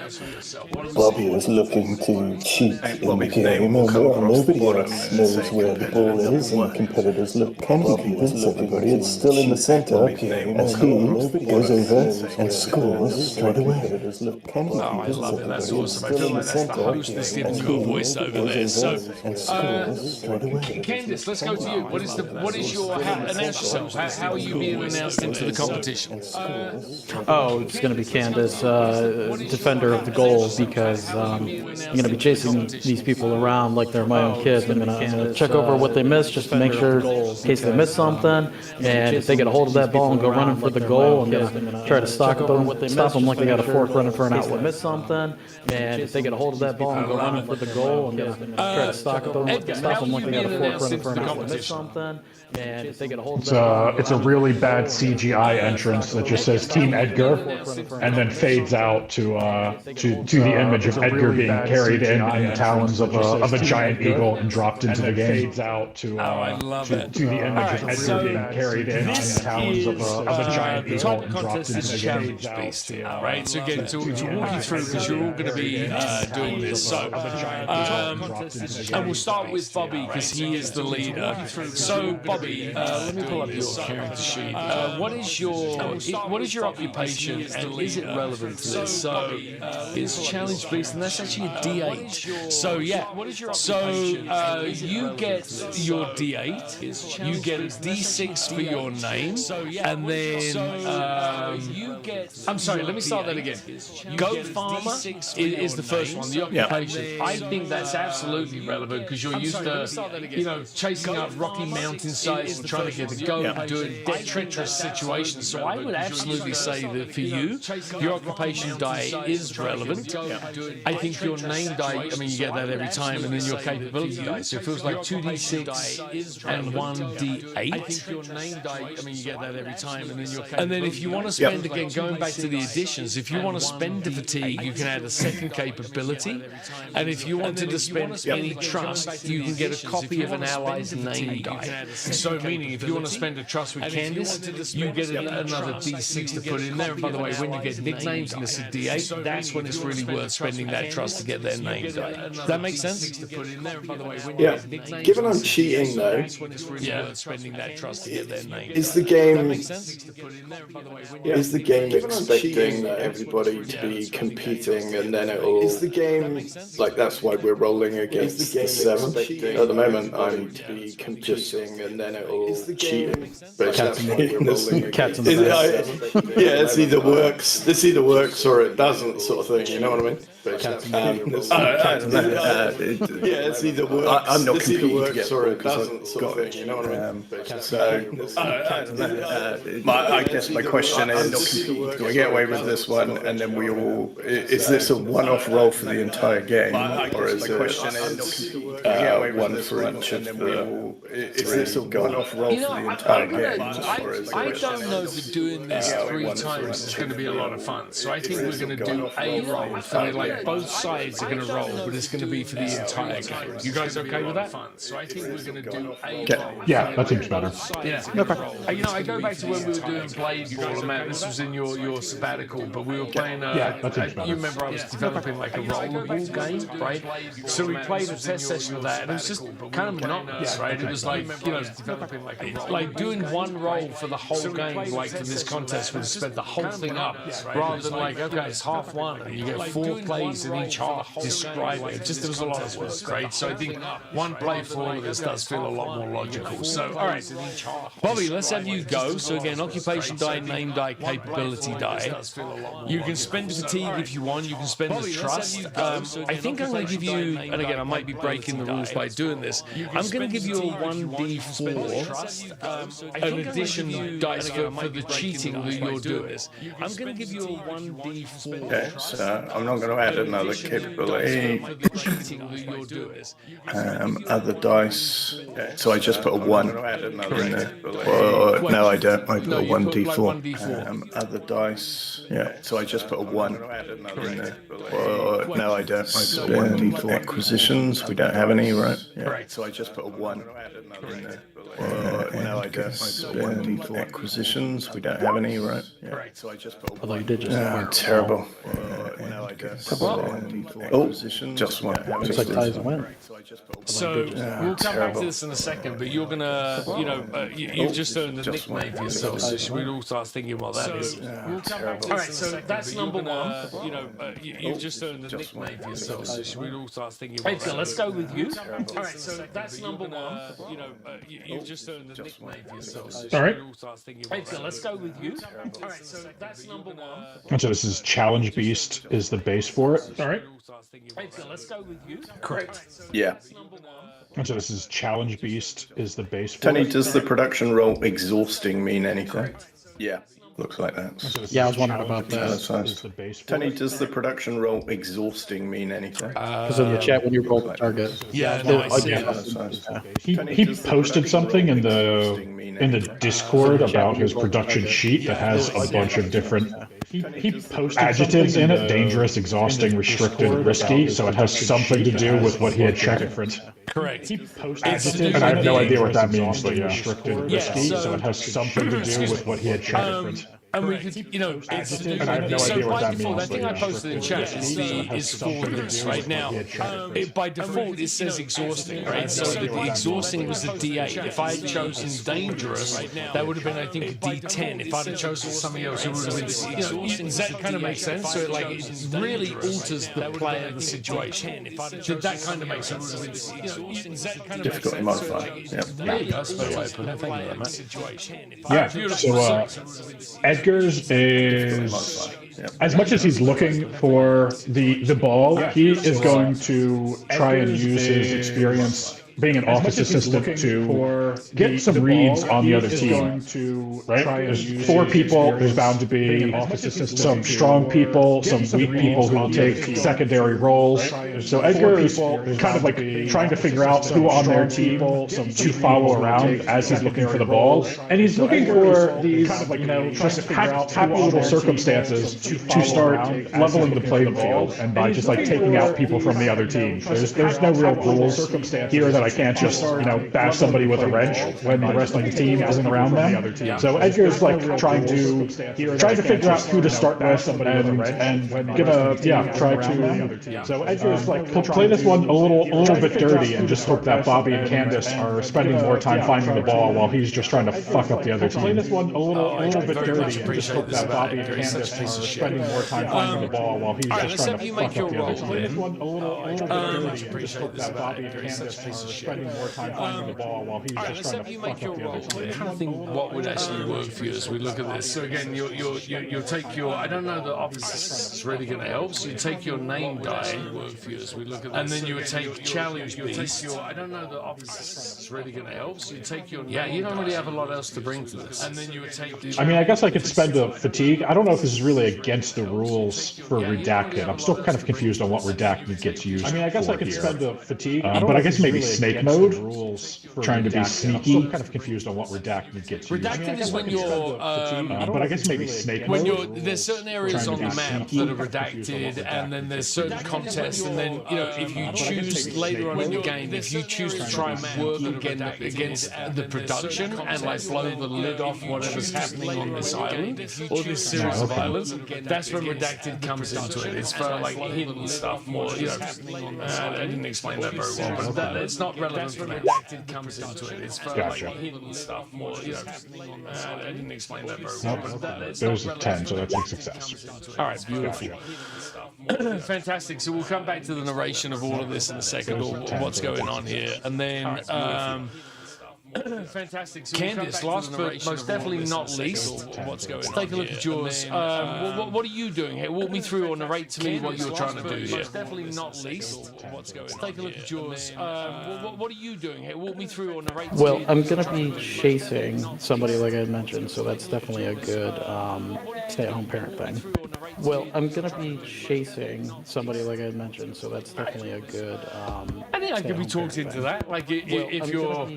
Bobby is looking to cheat in the game, and nobody else knows where the ball is, and competitors look, can he convince everybody it's still in the center as he goes over and scores straight away. Oh, I love it. That's awesome. I feel like that's the host that's giving you a voice over there. So, Candice, let's go to you. What is your, announce yourself. How are you being announced into the competition? Oh, it's going to be Candace, defender of the goal, because I'm going to be chasing these people around like they're my own kids. I'm going to check over what they missed just to make sure in case they miss something, and if they get a hold of that ball and go running for the goal, I'm going to try to stop them like they got a fork running for an outlet. Miss something, and if they get a hold of that ball and go running for the goal, I'm going to try to stop them like they got a fork running for an outlet. Miss something, and if they get a hold of that ball, It's a really bad CGI entrance that just says Team Edgar, and then fades out to the image of Edgar being carried in the talons of a giant eagle and dropped into the game. Fades out to the image of Edgar being carried in the talons of a giant eagle and dropped into the game. Challenge based here, right? So again, to walk you through, because you're all going to be doing this. So, and we'll start with Bobby because he is the leader. So Bobby, let me pull up your character sheet. What is your occupation, and is it relevant to this? So it's challenge based, and that's actually a D8. So yeah, so you get your D8, you get a D6 for your name, and then you get. I'm sorry, let me start that again. Goat farmer is the first one, the occupation. I think that's absolutely relevant because you're used to, chasing up rocky mountainsides and trying to get a goat, doing treacherous situations. So I would absolutely say that for you, your occupation die is relevant. I think your name die, you get that every time, and then your capability die. So it feels like 2d6 and 1d8. I think your name die, you get that every time, and then your capability. And then if you want to spend, again, going back to the additions, if you want to spend the fatigue, you can add a second capability. And if you wanted to spend any trust, you can get a copy of an ally's name die. So meaning, if you want to spend suspend a trust with Candice, you get another D6 to put in there. And by the way, when you get nicknames and it's a D8, that's when it's really worth spending that trust to get their name done. Does that make sense? Yeah. Given I'm cheating though, is the game expecting everybody to be competing and then it'll is the game like that's why we're rolling against the 7? At the moment I'm just and then it'll cheating. But Cats in the bag. yeah, it's either works. This either works or it doesn't, sort of thing. You know what I mean? Yeah, it's either works. I'm not competing to get or it doesn't, sort of thing. You know what I mean? I guess my question is: do we get away with this one, and then we all? Is this a one-off roll for the entire game, or is it one for each of the? Is this a one-off roll for the entire game? I don't know that doing this 3 times is going to be a lot of fun. So I think we're going to do a roll for like both sides are going to roll, but it's going to be for the entire game. You guys okay with that? So I think we're going to do a roll. Yeah, that seems better. Yeah. Okay. You know, I go back to when we were doing Blade Ball, and Matt, this was in your sabbatical, but we were playing. Yeah, that seems better. You remember I was developing like a rollerball game, right? So we played a test session of that, and it was just kind of monotonous, right? It was like, you know, like doing one roll for the whole game, like for this contest, we sped the whole thing up, rather than like, okay, it's half one, and you get 4 plays in each half describing it. Just there was a lot of work, right? So I think one play for all of this does feel a lot more logical. So, all right, Bobby, let's have you go. So again, occupation die, name die, capability die. You can spend fatigue if you want. You can spend the trust. I think I'm going to give you, and again, I might be breaking the rules by doing this. I'm going to give you a 1d4, an addition dice for the cheating that you're doing. I'm going to give you a 1d4. Okay, so I'm not going to add another capability. Other dice. So I just put a 1 in there. No, I don't. I put a 1d4. Other dice. Yeah, so I just put a 1 in there. No, I don't. I put a 1d4. Acquisitions. We don't have any, right? Yeah. So I just put a 1 in there. No, I don't. I put a 1d4. Acquisitions. We don't have any, right? Yeah. So I just put a 1. Although you did just Terrible. Oh, just one. looks like ties win. So we'll come back to this in a second, but you're gonna, you know, you've just earned a nickname for yourself. So should we all start thinking what that is? We'll come back to this. All right, so that's number 1. You know, you've just earned a nickname for yourself. So should we all start thinking what that is? Let's go with you. All right, so that's number 1. You know, you've just earned a nickname for yourself. All right. Let's go with you. All right, so that's number 1. And so this is Challenge Beast is the base for it. All right. Let's go with you. Correct. Yeah. And so this is Challenge Beast is the base for Tony, it. does the production role exhausting mean anything? Yeah. Looks like that. So this Yeah, I is was wondering about Challenge that. Beast That's is the base for Tony, it. does the production role exhausting mean anything? Because in the chat when you roll the target. Yeah, no, I see. That's nice. He posted something in the Discord about his production sheet that has a bunch of different he posted adjectives in it: dangerous, exhausting, restricted, risky. So it has something to do with what he had checked. Correct. He posted adjectives, and I have no idea what that means. But yeah, restricted, risky. So it has something to do with what he had checked. And we could, you know, it's, And I have no so idea what by that default, means, I think but I yeah. posted in chat is for this right now. By default, it says exhausting, right? So the exhausting was the D8. If I had chosen dangerous, that would have been, I think, a D10. If I'd have chosen something else, it would have been, you know, does that kind of make sense? So it really alters the play of the situation. Did that kind of make sense? Difficult to modify. Yeah. Really does, by the way. Thank you very much. Yeah. So Edgar's is as much as he's looking for the ball, he is going to try and use his experience being an office assistant to get some reads on the other team. Right? There's 4 people. There's bound to be some strong people, some weak people who will take secondary roles. So Edgar is kind of like trying to figure out who on their team to follow around as he's looking for the ball. And he's looking for these, you know, just happy little circumstances to start leveling the playing field, and by just like taking out people from the other team. There's no real rules here that I can't just, bash somebody with a wrench when the wrestling team isn't around them. So Edgar's like trying to figure out who to start with and gonna try to. So Edgar's like he'll play this one a little bit dirty and just hope that Bobby and Candace are spending more time finding the ball while he's just trying to fuck up the other team. Play this one a little bit dirty and just hope that Bobby and Candace are spending more time finding the ball while he's just trying to fuck up the other team. Play this one a little bit dirty and just hope that Bobby and Candace are spending more time finding the ball while he's just trying to fuck up the other team. I'm trying to think what would actually work for you as we look at this. So again, you'll take your, I don't know the opposite is really going to help. So you take your name die, work for you as we look at this. And then you would take challenge beast. I don't know the opposite is really going to help. So you take your, you don't really have a lot else to bring to this. And then you would take the, I mean, I guess I could spend a fatigue. I don't know if this is really against the rules for redacted. I'm still kind of confused on what redacted gets used. I mean, I guess I could spend a fatigue, but I guess maybe snake mode, trying to be sneaky. I'm kind of confused on what redacted gets used. Redacted is when you're, but I guess maybe snake when mode. there's certain areas on the map that are redacted, and then there's certain contests, and then if you choose later on in the game, if you choose to try and work against the production and like blow the lid off whatever's happening on this island or this series of islands, that's when redacted comes into it. It's for like hidden stuff more. I didn't explain that very well, but it's not relevant for that. Redacted comes into it. It's for like hidden stuff more. I didn't explain that very well, but there's a 10, so that's a success. All right, beautiful. Fantastic. So we'll come back to the narration of all of this in a second, or what's going on here, and then. Fantastic. So Candace, last but most definitely not least, what's going on? Take a look at yours. What are you doing here? Walk me through or narrate to me what you're trying to do here. Most definitely not least, what's going on? Take a look at yours. What are you doing here? Walk me through or narrate to me. Well, I'm going to be chasing somebody like I mentioned, so that's definitely a good stay-at-home parent thing. Well, I'm going to be chasing somebody like I mentioned, so that's definitely a good I think I could be talked into that. Like if you're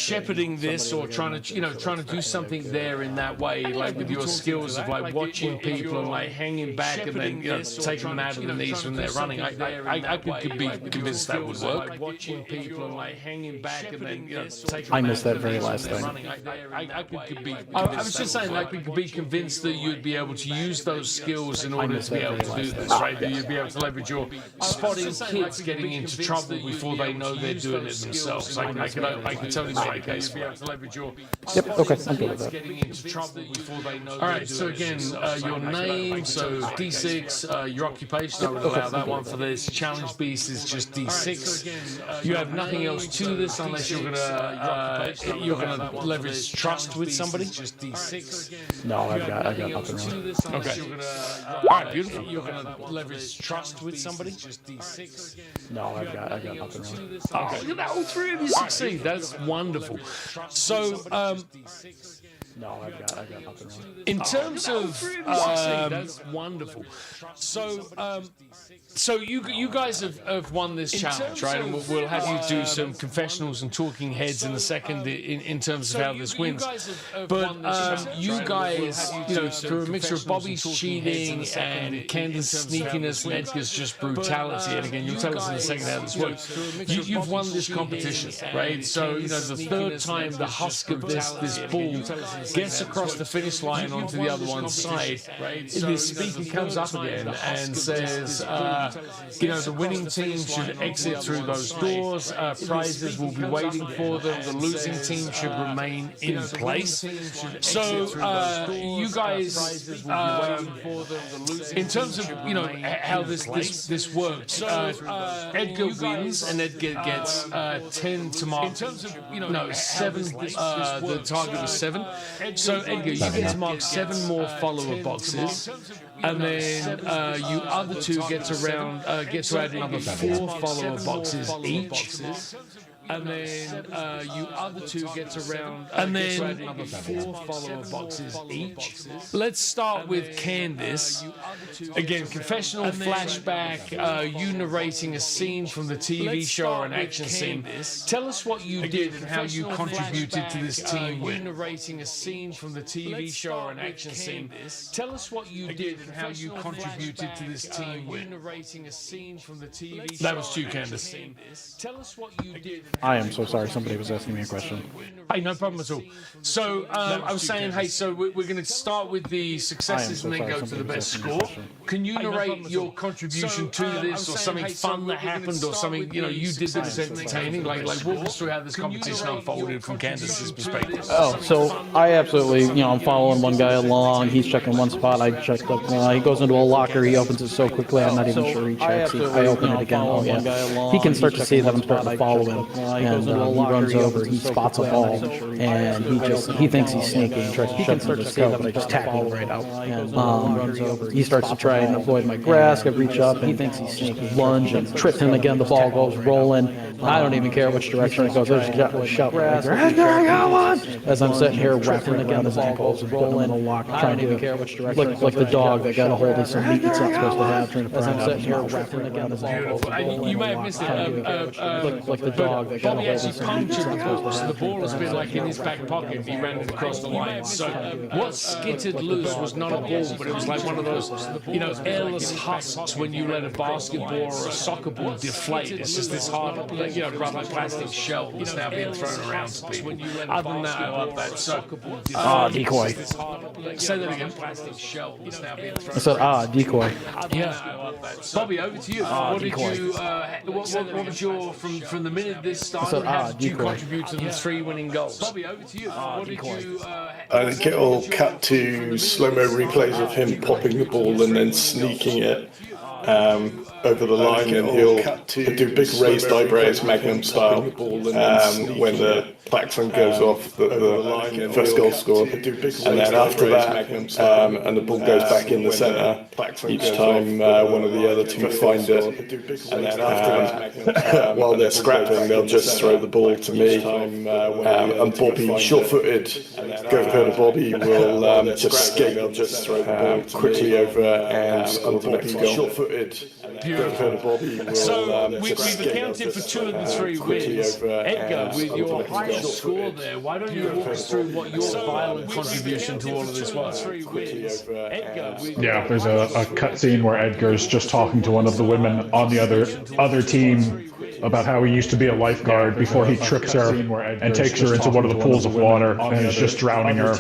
shepherding this or trying to do something there in that way, like with your skills of like watching people and like hanging back and then taking them out of the knees when they're running. I could be convinced that would work. Watching people and like hanging back and then taking. I missed that very last thing. I was just saying, like we could be convinced that you'd be able to use those skills in order to be able to do this, right? That you'd be able to leverage your spotting kids getting into trouble before they know they're doing it themselves. I could totally make a case for that. Yep, okay, I'm good with that. All right, so again, your name, so D6, your occupation, I would allow that one for this. Challenge beast is just D6. You have nothing else to this unless you're gonna leverage trust with somebody. Just D6. No, I've got nothing really. Okay. All right, beautiful. You're gonna leverage trust with somebody. Just D6. No, I've got nothing really. Okay, look at that, all three of you succeed. That's wonderful. So, No, I've got nothing really. in terms of, that's wonderful. So you guys have won this challenge, right? And we'll have you do some confessionals and talking heads in a second in terms of how this wins. But you guys, through a mixture of Bobby's cheating and Candace's sneakiness and Edgar's just brutality, and again, you'll tell us in a second how this works. You've won this competition, right? So the third time the husk of this bull gets across the finish line onto the other one's side, this speaker comes up again and says. The winning team should exit through those doors. Prizes will be waiting for them. The losing team should remain in place. So, you guys, in terms of how this works, Edgar wins and Edgar gets 10 to mark. In terms of 7. The target was 7. So Edgar, you get to mark 7 more follower boxes. And then you other two get to add another 4 follower boxes each. And then you other two get around another 4 follower boxes each. Let's start with Candace. Again, confessional flashback, you narrating a scene from the TV show or an action scene. Tell us what you did and how you contributed to this team win. Narrating a scene from the TV show or an action scene. Tell us what you did and how you contributed to this team win. Narrating a scene from the TV show. That was 2, Candace. Tell us what you did. I am so sorry. Somebody was asking me a question. Hey, no problem at all. So I was saying, hey, so we're going to start with the successes and then go to the best score. Can you narrate your contribution to this, or something fun that happened, or something you did that was entertaining? Like walk us through how this competition unfolded from Candace's perspective. Oh, so I absolutely, I'm following one guy along. He's checking one spot. I checked up. He goes into a locker. He opens it so quickly. I'm not even sure he checks. I open it again. Oh yeah. He can start to see that I'm starting to follow him, and he runs over. He spots a ball, and he thinks he's sneaky and tries to shove him to scope, but I just tackle him right out. And he starts to try and avoid my grasp. I reach up and he thinks he's sneaky, lunge and trip him again. The ball goes rolling. I don't even care which direction it goes. There's a shout right there. As I'm sitting here wrapping around his ankles, rolling, trying to like the dog that got a hold of some meat it's not supposed to have. Trying to find out. As I'm sitting here wrapping again his ankles, you may have missed it. Like the dog that got a Bobby hold of actually some punctured the ball, so the ball has been like in his back pocket. He ran it across the line. So what skittered loose was not a ball, but it was like one of those, airless husks when you let a basketball or a soccer ball deflate. It's just this hard, rubber plastic shell that's now being thrown around to people. Other than that, I love that. So, decoy. Say that again. Plastic shell that's now being thrown. I said, decoy. Yeah, I love that. Bobby, over to you. What did you? What was your from the minute this started? How did you contribute to the 3 winning goals? Bobby, over to you. What did you? I think it all cut to slow-mo replays of him popping the ball and then sneaking it over the line, and he'll do big raised eyebrows, Magnum style, when the klaxon goes off, the first goal scored. And then after that, and the ball goes back in the centre each time one of the other team find it. And then after that, while they're scrapping, they'll just throw the ball to me. And Bobby, short-footed, go-headed Bobby will just skate quickly over and score the next goal. Short-footed. So we've accounted for 2 of the 3 wins. Edgar, with your highest score there, why don't you walk us through what your violent contribution to all of this was? Yeah, there's a cutscene where Edgar's just talking to one of the women on the other team about how he used to be a lifeguard before he trips her and takes her into one of the pools of water and is just drowning her.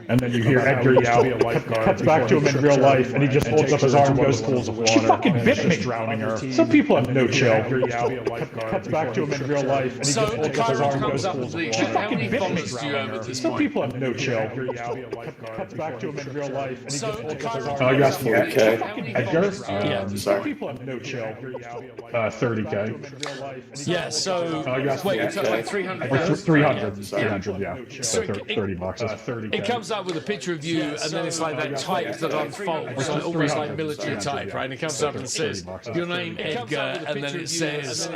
And then you hear Edgar yell, cuts back to him in real life, and he just holds up his arm and goes, she fucking bit me. Drowning her. Some people have no chill. Cuts back to him in real life, and he just holds up his arm and goes, she fucking bit me. Some people have no chill. Cuts back to him in real life, and he just holds up his arm. Oh, you asked for it. Okay. Edgar? Yeah. Some people have no chill. 30K. Yeah, so wait, it's like 300. 300, yeah. So 30 bucks. 30K. It comes up with a picture of you, and then it's like that type that unfolds, like almost like military type, right? And it comes up and says your name Edgar, and then it says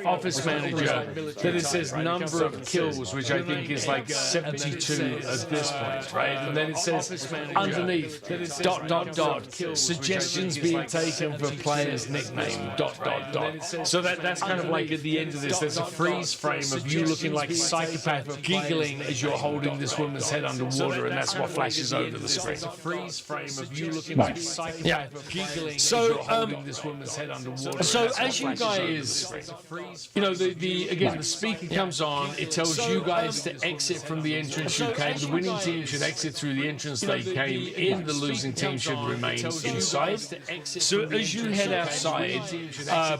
office manager. Then it says number of kills, which I think is like 72 at this point, right? And then it says underneath suggestions being taken for player's nickname . So that's kind of like at the end of this, there's a freeze frame of you looking like a psychopath giggling as you're holding this woman's head underwater, and that's what flashes over the screen. There's a freeze frame of you looking like a psychopath giggling as you're holding this woman's head underwater. So as you guys, the speaker comes on, it tells you guys to exit from the entrance you came. The winning team should exit through the entrance they came in. The losing team should remain inside. So as you head outside,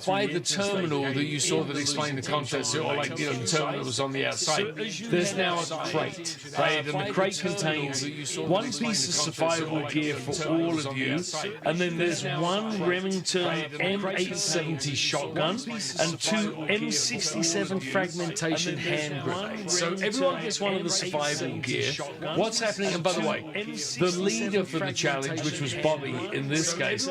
by the terminal that you saw that explained the contest, or the terminal was on the outside, there's now a crate, right? And the crate contains one piece of survival gear for all of you, and then there's one Remington M870 shotgun and 2 M67 fragmentation hand grenades. So everyone gets one of the survival gear. What's happening? And by the way, the leader for the challenge, which was Bobby in this case,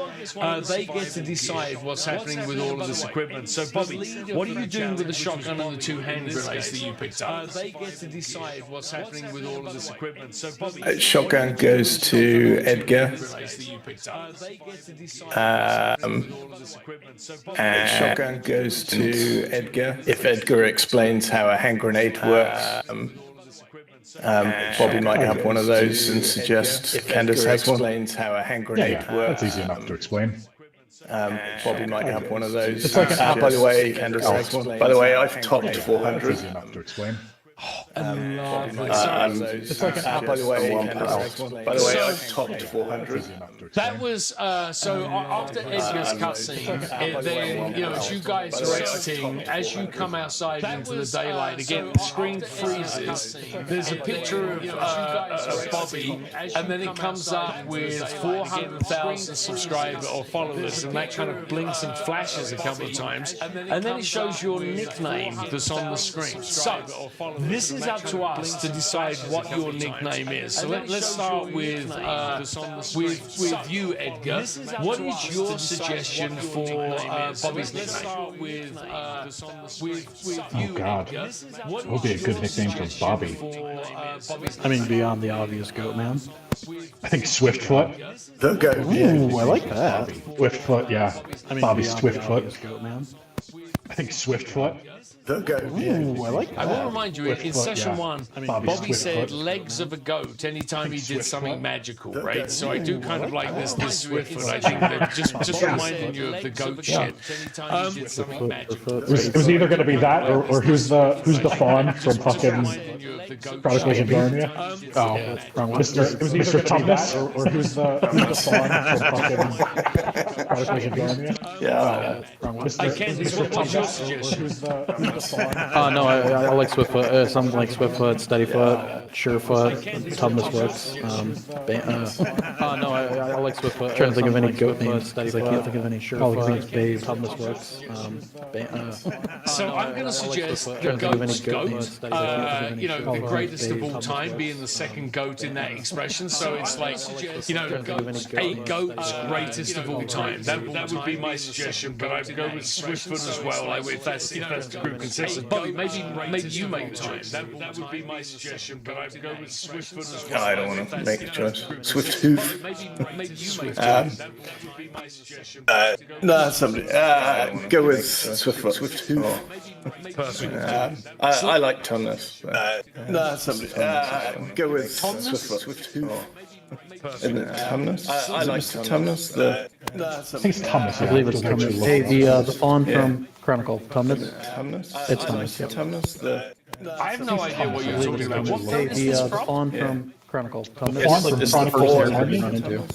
they get to decide what's happening with all of this equipment. So Bobby, what are you doing with the shotgun and the 2 hand grenades that you picked up? They get to decide what's happening with all of this equipment. So Bobby, shotgun goes to Edgar. And shotgun goes to Edgar. If Edgar explains how a hand grenade works, Bobby might have one of those and suggest Candace has one. Explains how a hand grenade works. That's easy enough to explain. Bobby might have one of those. It's like an by the way, I've topped 400. Easy enough to explain. It's like an By the way, I've topped 400. That was so after Edgar's cutscene, then as you guys are exiting, as you come outside into the daylight again, the screen freezes. There's a picture of Bobby, and then it comes up with 400,000 subscribers or followers, and that kind of blinks and flashes a couple of times, and then it shows your nickname that's on the screen. So this is up to us to decide what your nickname is. So let's start with you, Edgar. What is your suggestion for Bobby's nickname? Let's start with Oh God, what would be a good nickname for Bobby? I mean, beyond the obvious goat man. I think Swiftfoot. The goat. Ooh, I like that. Swiftfoot, yeah. I mean, Bobby beyond the Swiftfoot. obvious goat man. I think Swiftfoot. The goat. Ooh, I like I that. will remind you, in Swiftfoot, session yeah. one, Bobby Bobby said Swiftfoot. legs of a goat anytime he did something Swiftfoot. magical, right? So I do kind of like this Swiftfoot. I think that just reminding you of the goat shit. Anytime he did something magical. It was either going to be that or who's the fawn from fucking Chronicles of Narnia? Oh, wrong one. Mr. Tumnus or who's the fawn from fucking Chronicles of Narnia? Yeah. Wrong one. I can't. What's your suggestion? Who's the fawn? No, I like Swiftfoot. Something like Swiftfoot, Steadyfoot, Surefoot, Tumnus works. No, I like Swiftfoot. Trying to think of any goat names. I can't think of any Surefoot, Babe, Tumnus works. So I'm going to suggest the goat's goat. The greatest of all time being the second goat in that expression. So it's like, a goat's greatest of all time. That would be my suggestion, but I'd go with Swiftfoot as well. If that's the group consensus. Bobby, maybe you make the choice. That would be my suggestion, but I'd go with Swiftfoot as well. I don't want to make a choice. Swift hoof. Maybe you make the choice. That would be my suggestion. No, somebody. Go with Swiftfoot. Swift hoof. Perfect. I like Tumnus. No, somebody. Go with Swiftfoot. Swift hoof. Isn't it Tumnus? I like Tumnus. I think it's Tumnus. I believe it's Tumnus. Hey, the fawn from Chronicle. Tumnus? Tumnus? It's I like Tumnus, yep. Tumnus. I have no idea what you're talking about. What Hey, phone is this the from? fawn from Chronicle. Fawn Tumnus. from It's Chronicles the of fawn. Narnia.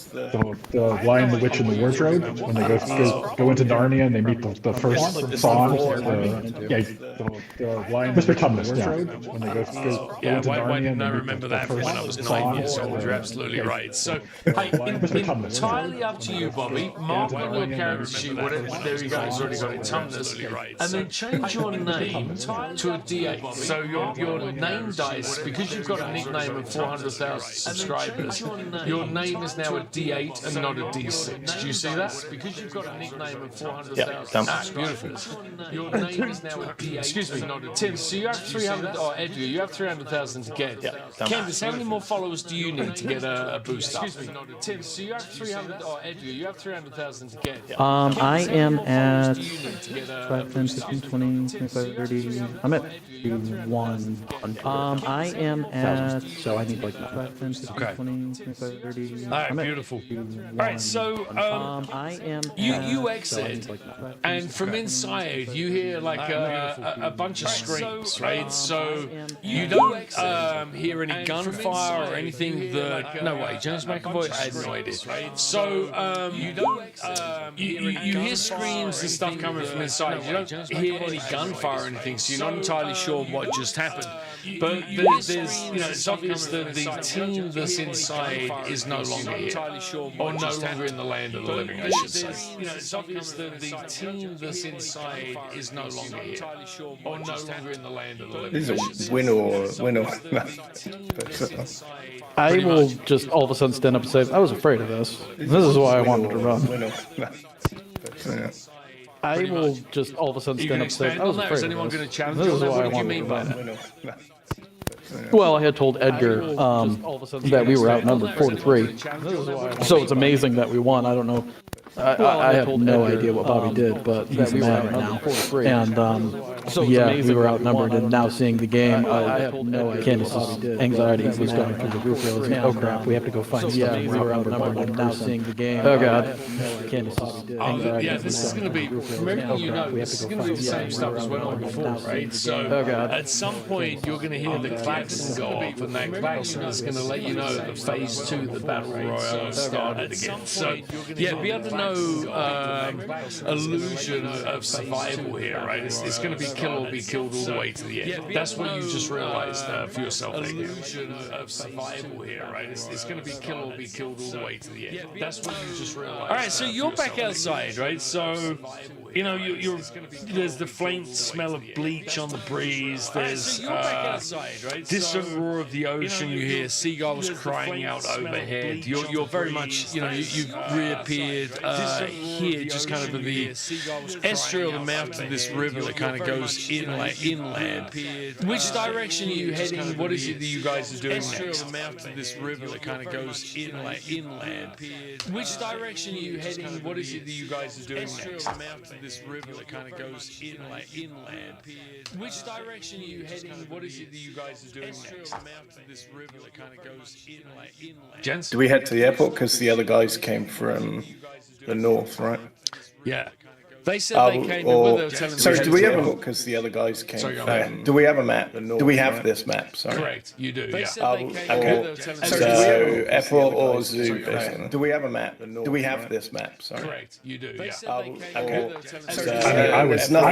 The Lion, the Witch, and the Wardrobe. When they go into Narnia and they meet the first fawn. The Lion, Mr. Tumnus. When they go Yeah, into why Narnia didn't and I they meet remember the that from first when I was fawn? 9 years old? You're absolutely right. So, hey, entirely up to you, Bobby. Mark on your character sheet, whatever, there you go, he's already got it, Tumnus. And then change your name to a D8. So your name dice, because you've got a nickname of 400,000 subscribers, your name is now a D8 and not a D6. Do you see that? Because you've got a nickname of 400,000 subscribers, your name is now a D8. Excuse me, Tim, so you have 300, or Edgar, you have 300,000 to get. Candace, how many more followers do you need to get a boost up? Excuse me, Tim, so you have 300, or Edgar, you have 300,000 to get. I am at Do you need to get 5, 10, 15, 20, 25, 30. I'm at 100. I am at, so I need like 5, 10, 15, 20, 25, 30. All right, I'm at beautiful. All right, so I am you at, exit, so I need like 5, and from inside you hear like a bunch of screams, right? So you don't hear any gunfire or anything that. No way, James McAvoy. I had no idea. So you don't. You hear screams and stuff coming from inside. You don't hear any gunfire or anything, so you're not entirely sure what just happened. But there's it's obvious that the team that's inside is no longer here, or no longer in the land of the living, I should say. It's obvious that the team that's inside is no longer here, or no longer in the land of the living. This is a win or. I will just all of a sudden stand up and say, I was afraid of this. This is why I wanted to run. I will just all of a sudden You stand can up and say, expand I was on that. afraid Is anyone of going this. to challenge This you on is that? why I What do you wanted mean to by run. that? Well, I had told Edgar that we were outnumbered 4-3. So it's amazing that we won. I don't know I have no idea what Bobby did, but he's mad right now. And we were outnumbered, and now seeing the game, Candace's anxiety was going through the roof. Realizing, oh crap, we have to go find something. We were outnumbered, and now seeing the game. Oh god, Candace's anxiety. Yeah, this is going to be, from everything you know, this is going to be the same stuff as went on before, right? So at some point, you're going to hear the klaxon go off, and that klaxon is going to let you know that phase 2, the battle royale, has started again. So yeah, be under no illusion of survival here, right? It's going to be kill or be killed all the way to the end. That's what you just realized for yourself. Illusion of survival here, right? It's going to be kill or be killed all the way to the end. That's what you just realized. All right, so you're back outside, right? So you know there's the faint smell of bleach on the breeze. There's distant roar of the ocean. You hear seagulls crying out overhead. You're very much, you've reappeared here, just kind of in the estuary or the mouth of this river that kind of goes inland. Which direction are you heading? What is it that you guys are doing next? The mouth of this river that kind of goes inland. Which direction are you heading? What is it that you guys are doing next? This river that kind of goes inland. Which direction are you heading? What is it that you guys are doing next? This river that kind of goes inland. Gents? Do we head to the airport? Because the other guys came from the north, right? Yeah. They said they came in with a telling. Sorry, do we have a look? Because the other guys came from. Do we have a map? Do we have this map? Sorry. Correct, you do. Okay. So airport or zoo? Do we have a map? Do we have this map? Sorry. Correct, you do. Yeah. Okay. I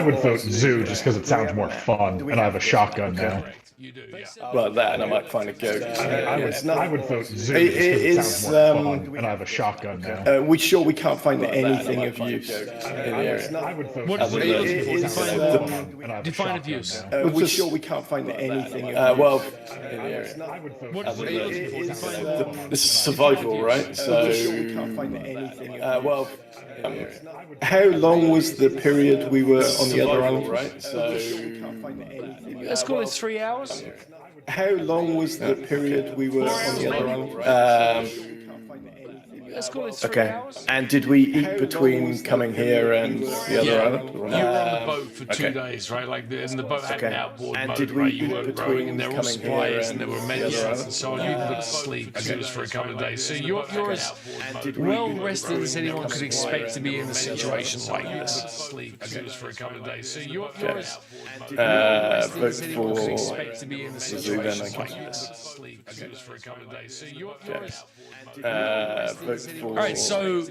would vote zoo just because it sounds more fun, and I have a shotgun now. You do, yeah. Well, that, and I might find a goat. I would vote zoo just because it sounds more fun, and I have a shotgun now. We sure we can't find anything of use in the area? I would vote What are you looking for? Define of use. We sure we can't find anything of use in the area? What are you looking for? This is survival, right? So, how long was the period we were on the other island, right? So, let's call it 3 hours. How long was the period we were on the other island? Let's call it 3 hours. And did we eat between coming here and the other island? You were on the boat for 2 days, right? And the boat had an outboard mode, right? You weren't rowing, and there were all supplies, and there were medicines and so on. You didn't go to sleep because it was for a couple of days. So you're as well rested as anyone could expect to be in a situation like this. Because it was for a couple of days. So you're as rested as anyone could expect to be in a situation like this. Because it was for a couple of days. So you're as all right, so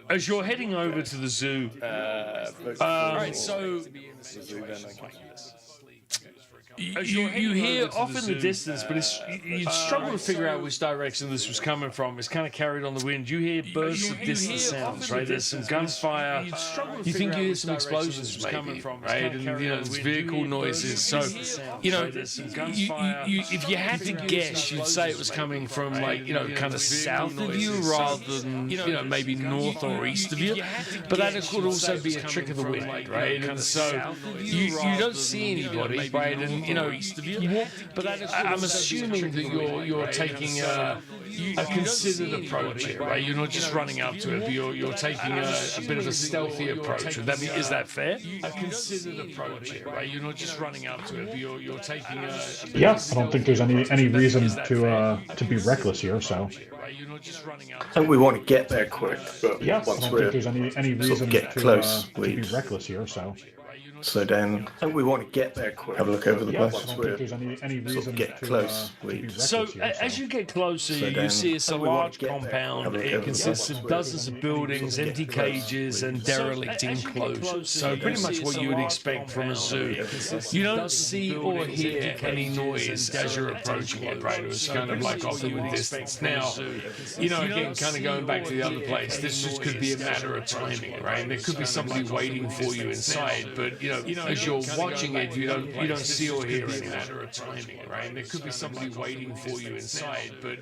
as you're heading over to the zoo, all right, so you hear off in the distance, but you struggle to figure out which direction this was coming from. It's kind of carried on the wind. You hear bursts of distant sounds, right? There's some gunfire. You think you hear some explosions maybe, right? And there's vehicle noises. So, if you had to guess, you'd say it was coming from kind of south of you rather than maybe north or east of you. But that could also be a trick of the wind, right? And so you don't see anybody, right? And but I'm assuming that you're taking a considered approach here, right? You're not just running up to it, but you're taking a bit of a stealthy approach. Is that fair? A considered approach here, right? You're not just running up to it, but you're taking a I don't think there's any reason to be reckless here. So I think we want to get there quick, but I don't think there's any reason to be reckless here. So. Slow down. I think we want to get there quick. Have a look over the place. I don't think there's any reason get close. So as you get closer, you see it's a large compound. It consists of dozens of buildings, empty cages, and derelict enclosures. So pretty much what you would expect from a zoo. You don't see or hear any noise as you're approaching it, right? It's kind of like off in the distance. Now, again, kind of going back to the other place, this just could be a matter of timing, right? And there could be somebody waiting for you inside, but as you're watching it, you don't see or hear any matter of timing, right? And there could be somebody waiting for you inside, but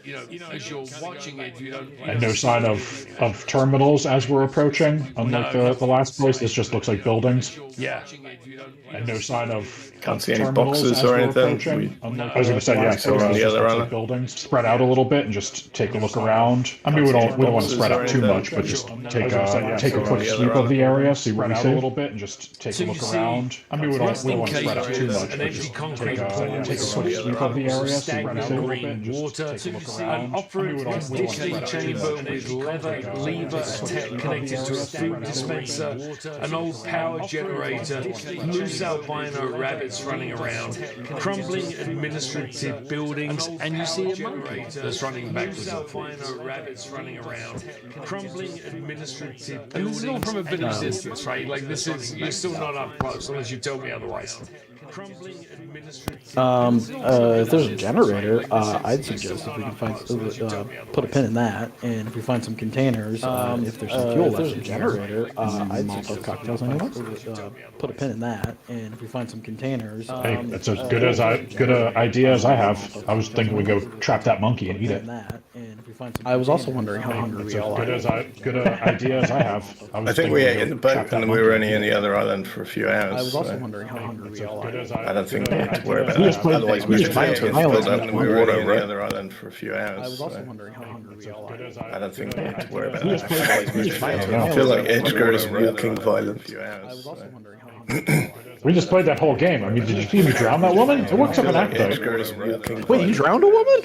as you're watching it, you don't. And no sign of terminals as we're approaching, unlike the last place. This just looks like buildings. Yeah. And no sign of Can't see any terminals boxes as or we're anything. approaching. I was going to say, yeah, saw on the just other looks island. like buildings. Spread out a little bit and just take a look around. I mean, we don't want to spread out too much, but just take a quick sweep of the area, see what we see. A little bit and just take a look around. I mean, we don't want to spread out too much, but just take a quick sweep of the area, see what we see. A little bit and just take a look around. An operate digital chamber with lever connected to a food dispenser, an old power generator, moose albino rabbits running around, crumbling administrative buildings, and you see a monkey that's running backwards and forwards. Rabbits running around, crumbling administrative buildings. And this is all from a bit of distance, right? Like this is, you're still not up close unless you tell me otherwise. If there's a generator, I'd suggest if we can find put a pin in that, and if we find some containers, if there's some fuel left, there's a generator, I'd suggest cocktails anyone. Put a pin in that, and if we find some containers, Hey, that's as good a idea as I have. I was thinking we'd go trap that monkey and eat it. I was also wondering how hungry we all are. Good a idea as I have. I think we ate in the boat and we were only in the other island for a few hours. I was also so wondering how hungry we all are. I don't think we need to worry about We just that. played- Otherwise, we we'd just have played been an filled island up with and we were water, only in the right? other island for a few hours. I was also so wondering how hungry we all are. I don't think we need to worry about We just that. played- Otherwise, we we'd just have played- been I feel like Edgar is walking violent. I was also wondering how hungry we all are. We just played that whole game. I mean, did you see me drown that woman? It works up an act though. Edgar is walking Wait, you drowned a woman?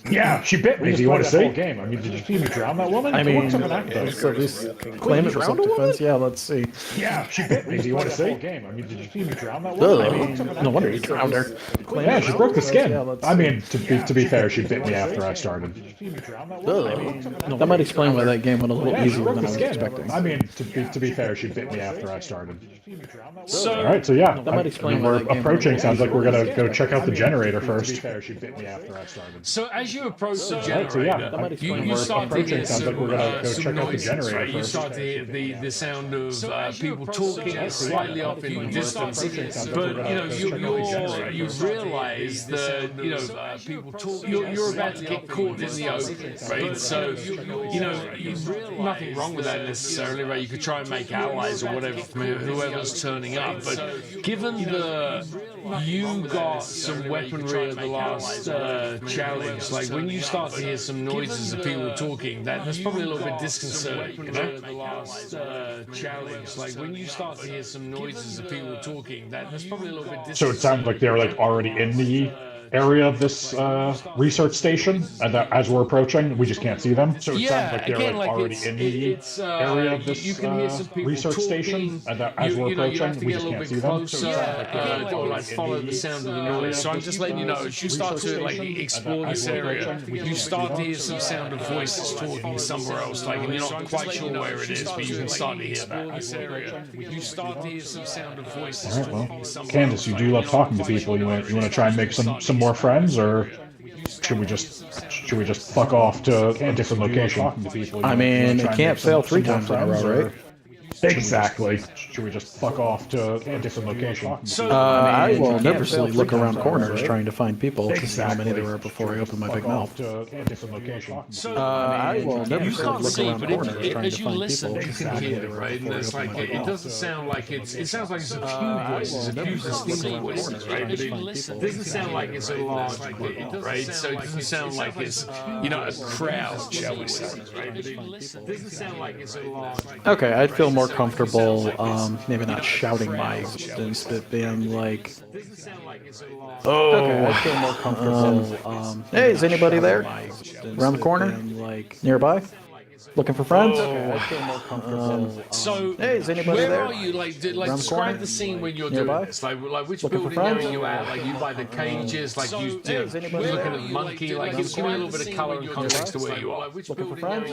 Yeah, she bit me. Do you want to see? Game. I mean, did you see me drown that woman? I It mean, works up an act though. so this claim it for self-defense? Yeah, let's see. Yeah, she bit me. Do you want to see? Game. I mean, did you see me drown that woman? Ugh, no wonder you drowned her. Yeah, she broke the skin. Yeah, let's I mean, to be fair, she bit me after I started. That might explain why that game went a little Yeah, she easier broke than the I was skin. expecting. I mean, to be fair, she bit me after I started. So, All right, so yeah, might explain we're why that game approaching. went Sounds like we're gonna go check out the generator first. To be fair, she bit me after I started. so as you approach the Right, so yeah, generator, you we're start to approaching. hear Sounds like some, we're gonna go some check out the noises, generator right? You first. start to hear the sound of people talking slightly off in the distance, but you realize that people talk. You're about to get caught in the open, right? So nothing wrong with that necessarily, right? You could try and make allies or whatever from whoever's turning up, but given you got some weaponry at the last challenge, like when you start to hear some noises of people talking, that's probably a little bit disconcerting, you know? The last challenge, like when you start to hear some noises of people talking, that's probably a little bit disconcerting. So it sounds like they're like already in the area of this research station, and that as we're approaching, we just can't see them. So it sounds like they're like already in the area of this you can hear some people research station, and that as we're you have approaching, to we get just a little can't bit see them. closer, or like follow the sound of the noise. So I'm just letting you know, as you start to like explore this area, you start to hear some sound of voices talking somewhere else, like, and you're not quite sure where it is, but you can start to hear that. This area, you start to hear some sound of voices talking somewhere Candace, you do love talking to people. You want to try and make some more friends, or should we just fuck off to a different location? I mean, it can't fail 3 times in a row, right? Exactly. Should we just fuck off to a different location? So I will nervously look around corners trying to find people to see how many there were before I open my big mouth. I will you nervously can't look see, around but corners trying as to you find listen, people you to see can how many hear there it, were right? And before I it's open like my big it mouth. doesn't sound like it sounds like it's a few voices, a few distinct voices, right? But it doesn't sound like it's a large group, right? So it doesn't sound like it's a crowd, shall we say? Right? But it doesn't sound like it's a large. Okay, I'd feel more comfortable, maybe not shouting my existence, but being like, okay, I'd feel more comfortable. Hey, is anybody there? Around the corner? Nearby? Looking for friends? So, Hey, is anybody where there? are you? Like the describe corner? the scene when you're Nearby? doing this. Like which Looking for building area friends? are you at? Like you by the cages? Like you Hey, is anybody looking there? at monkey? Like give me a little bit of color and context to where you are. Looking for friends?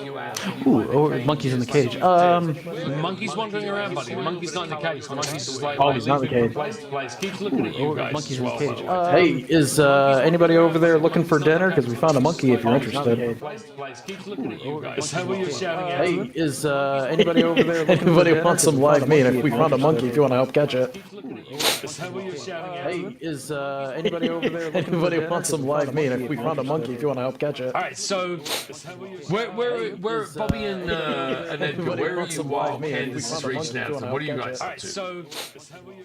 Ooh, monkey's in the cage. The monkey's wandering around, buddy. The monkey's not in the cage. The monkey's just like Oh, he's not in the cage. Place to place. Keeps looking at you guys. Monkey's as in the well, cage. by the way. Hey, is anybody over there looking for dinner? Because we found a monkey if you're interested. Place to place. Keeps looking at you guys. Is that what you're shouting out. Hey, is anybody over there? Anybody want some live meat? If we found a monkey, if you want to help catch it. Hey, is anybody over there? Anybody want some live meat? If we found a monkey, if you want to help catch it. All right, so where Bobby and Edgar, where are you while Candace is reaching out? What are you guys up to? So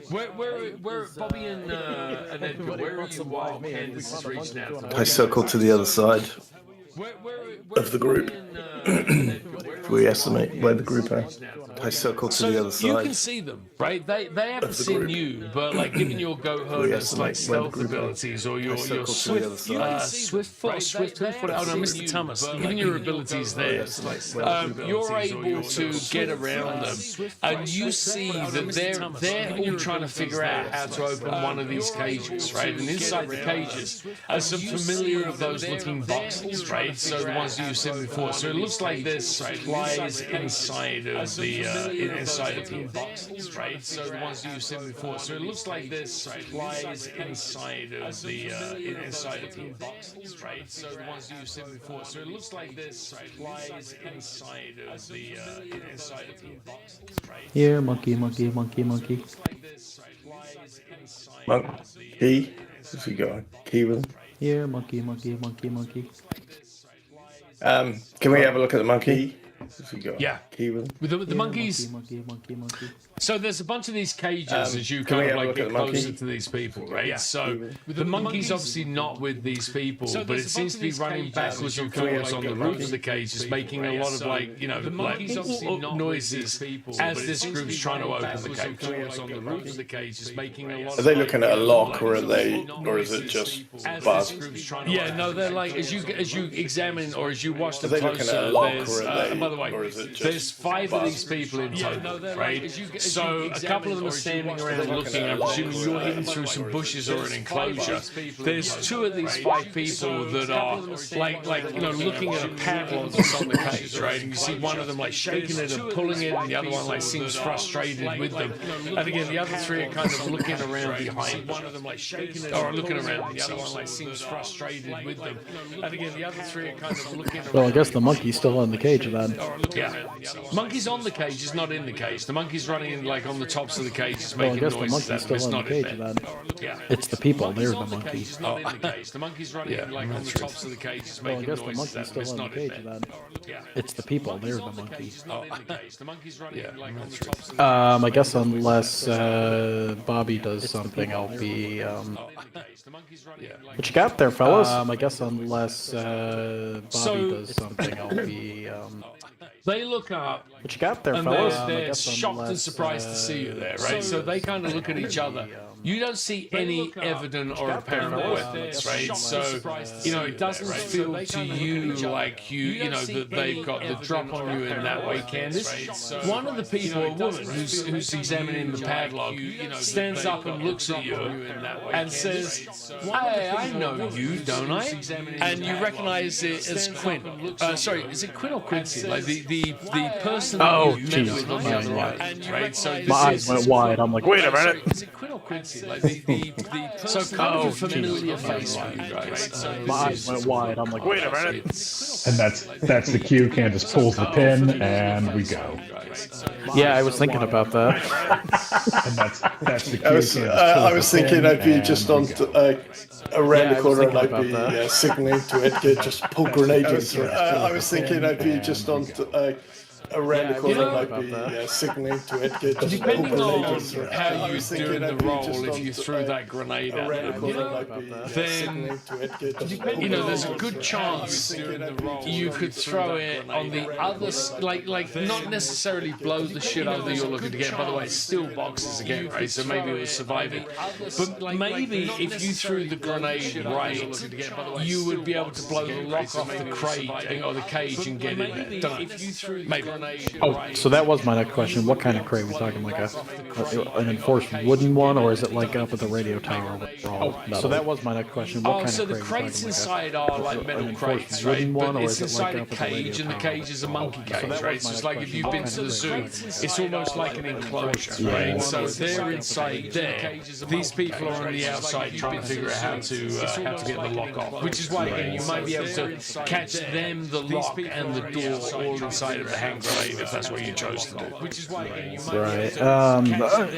where Bobby and Edgar, where are you while Candace is reaching out? I circle to the other side of the group. If we estimate where the group are. I circle to the other side. You can see them, right? They haven't seen you, but like given your goat-herders like stealth abilities or your swift foot, oh no, Mr. Thomas, given your abilities there, you're able to get around them, and you see that they're all trying to figure out how to open one of these cages, right? And inside the cages are some familiar of those looking boxes, right? So the ones you've seen before. So it looks like there's supplies inside of the inside of the boxes, right? So the ones you've seen before. So it looks like there's supplies inside of the inside of the boxes, right? So the ones you've seen before. So it looks like there's supplies inside of the inside of the boxes, right? Here, monkey. Monkey. Key? Who's he got? Key with him? Here, monkey. Can we have a look at the monkey? Who's he got? Yeah. Key with him? With the monkeys. Monkey. So there's a bunch of these cages as you can we kind of have a like look get at the monkey? closer to these people, right? So the monkey's obviously not with these people, but it seems to be running backwards and forwards on the roof of the cages, making a lot of like, you know, like noises as this group's trying to open the cage. On the roof of the cages, making a lot. Are they looking at a lock or is it just bars? Yeah, no, they're like as you examine or as you watch them Are they looking at closer. a lock There's, or are they? by the way, or is it just there's 5 of bars? these people in total, right? So a couple of them are standing around looking. I'm presuming you're hidden through some bushes or an enclosure. There's 2 of these 5 people that are like you know looking at a padlock that's on the cage, right? And you see one of them like shaking it and pulling it, and the other one like seems frustrated with them. And again, the other 3 are kind of looking around behind. One of them like shaking it or looking around. The other one like seems frustrated with them. And again, the other 3 are kind of looking around. Well, I guess the monkey's still in the cage then. Yeah, monkey's on the cage, is not in the cage. The monkey's running in like on the tops of the cages, Well, I making guess the noises. monkey's still in the not cage in then. Yeah. It's the people, they're the monkey. The monkey's running like on the tops of the cages, Well, I making guess the noises. monkey's still in the cage then. It's the people, they're the monkey. The monkey's running like on the tops of I guess unless Bobby does something, I'll be. What you got there, fellas? I guess unless Bobby does something, I'll be. They look up What you got there, and fellas? they're shocked and surprised to see you there, right? So they kind of look at each other. You don't see any evident or apparent weapons, right? So, you know, it doesn't feel to you like you know, that they've got the drop on you in that way, Candace. One of the people, a woman who's examining the padlock, stands up and looks at you and says, "Hey, I know you, don't I?" And you recognize it as Quinn. Sorry, is it Quinn or Quincy? Like the person that you met with on the other end, right? So My eyes went wide. I'm like, wait a minute. Is it Quinn or Quincy? Like the so kind of a familiar face for you guys. My eyes went wide. I'm like, wait a minute. And that's the cue. Candace pulls the pin, and we go. Yeah, I was thinking about that. And that's the cue. I was thinking I'd be just on around the corner and I'd thinking be about that. signaling to Edgar, just pull grenades. I was thinking I'd be just on around the corner and I'd be signaling to Edgar, just pull Depending on grenades. how you do in the roll, if you threw that grenade at them, then you know there's a good chance you could throw it on the other, like not necessarily blow the shit over that you're looking to get. By the way, it's still boxes again, right? So maybe it was surviving, but maybe if you threw the grenade right, you would be able to blow the lock off the crate or the cage and get in there. Don't know. Maybe. Oh, so that was my next question. What kind of crate? Are we talking like an enforced wooden one, or is it like up at the radio tower? So that was my next question. What kind so of the crate? crates inside are like metal crates, right? wooden one, But or it's is it inside like a up at the radio cage, and the tower? cage is a monkey cage, that right? was So my it's like next if you've been to the zoo, it's almost like an enclosure, right? So they're inside there. These people are on the outside trying to figure out how to get the lock off, which is why again, you might be able to catch them, the lock, and the door all inside of a hand grenade if that's what you chose to do. Which is why again, you might Right.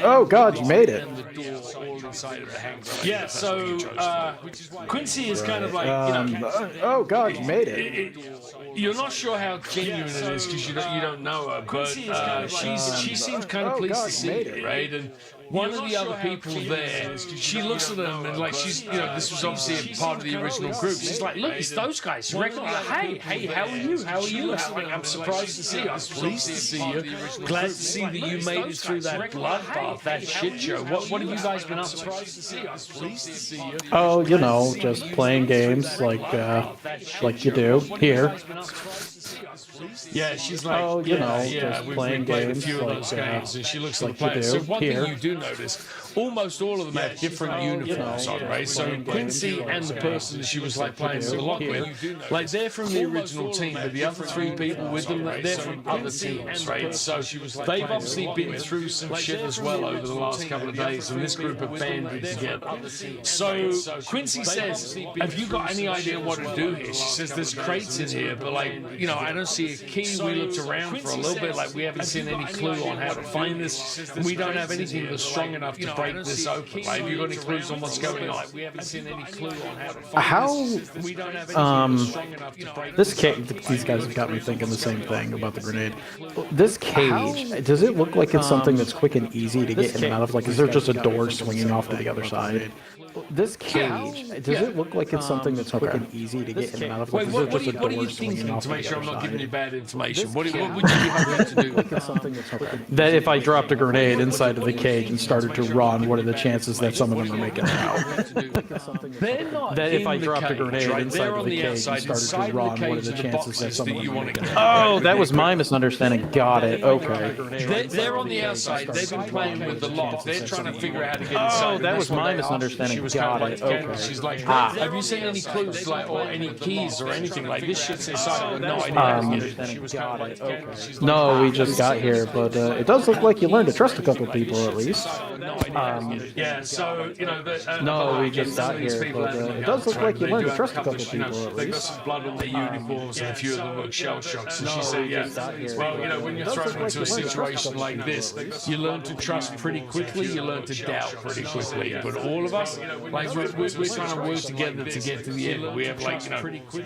Oh God, you made it. Yeah. So Quincy is kind of like Oh God, you made it. you're not sure how genuine it is because you don't know her, but she seems kind of pleased to see you, right? And one of the other people there, she looks at them and like she's, this was obviously a part of the original group. She's like, look, it's those guys. You reckon? Hey, how are you? How are you? I'm surprised to see you. I'm pleased to see you. Glad to see that you made it through that bloodbath, that shit show. What have you guys been up to? Oh, just playing games like you do here. Yeah, she's like, Oh, just playing played a games few of like, those games, and she looks at like the you players. do So one here. thing you do notice, almost all of them have different uniforms on, right? So playing Quincy games and the person that she was like playing the lock with, like they're from the original team, but the other three people with them, they're from other teams, right? So they've obviously been through some shit as well over the last couple of days, and this group have banded together. So Quincy says, have you got any idea what to do here? She says, there's crates in here, but like, I don't see a key. We looked around for a little bit, like we haven't seen any clue on how to find this. We don't have anything that's strong enough to break this open. Right? Have you got any clues on what's going on? We haven't seen any clue on how to find this. We don't have anything that's strong enough to break This cage, these guys have got me thinking the same thing about the grenade. This cage, does it look like it's something that's quick and easy to get in and out of? Like, is there just a door swinging off to the other side? This cage, does it look like it's something that's quick and easy to get in and out of? Like, Wait, is there what just a are you door swinging thinking off to to make the sure I'm other not giving you side? bad information? What would you be hoping to do? That if I dropped a grenade inside of the cage and started to run, what are the chances that some of them are making it out? They're not That if in I the dropped a cage, grenade right? inside They're of on the the cage and outside, started inside to run, the what are cage the are the chances that boxes some that of you them are want to making get. it out? Oh, that was my misunderstanding. Got it. Okay. They're on the outside. They've been playing with the lock. They're trying to figure out how to get inside. Oh, that was my misunderstanding. She was Got kind it. of like, Okay. she's like, have you seen any clues, like, or any keys or anything like this? Shit's inside. With no idea how to get it. She was kind of like, No, we just got here, but it does look like you learned to trust a couple people at least. yeah. So No, we just got here, but it does look like you learned to trust a couple people at They got least. some blood on their uniforms, and a few of them look shell shocked. So she said, yeah. Well, when you're thrown into a situation like this, you learn to trust pretty quickly. You learn to doubt pretty quickly. But all of us, like, we're trying to work together to get to the end. We have, like,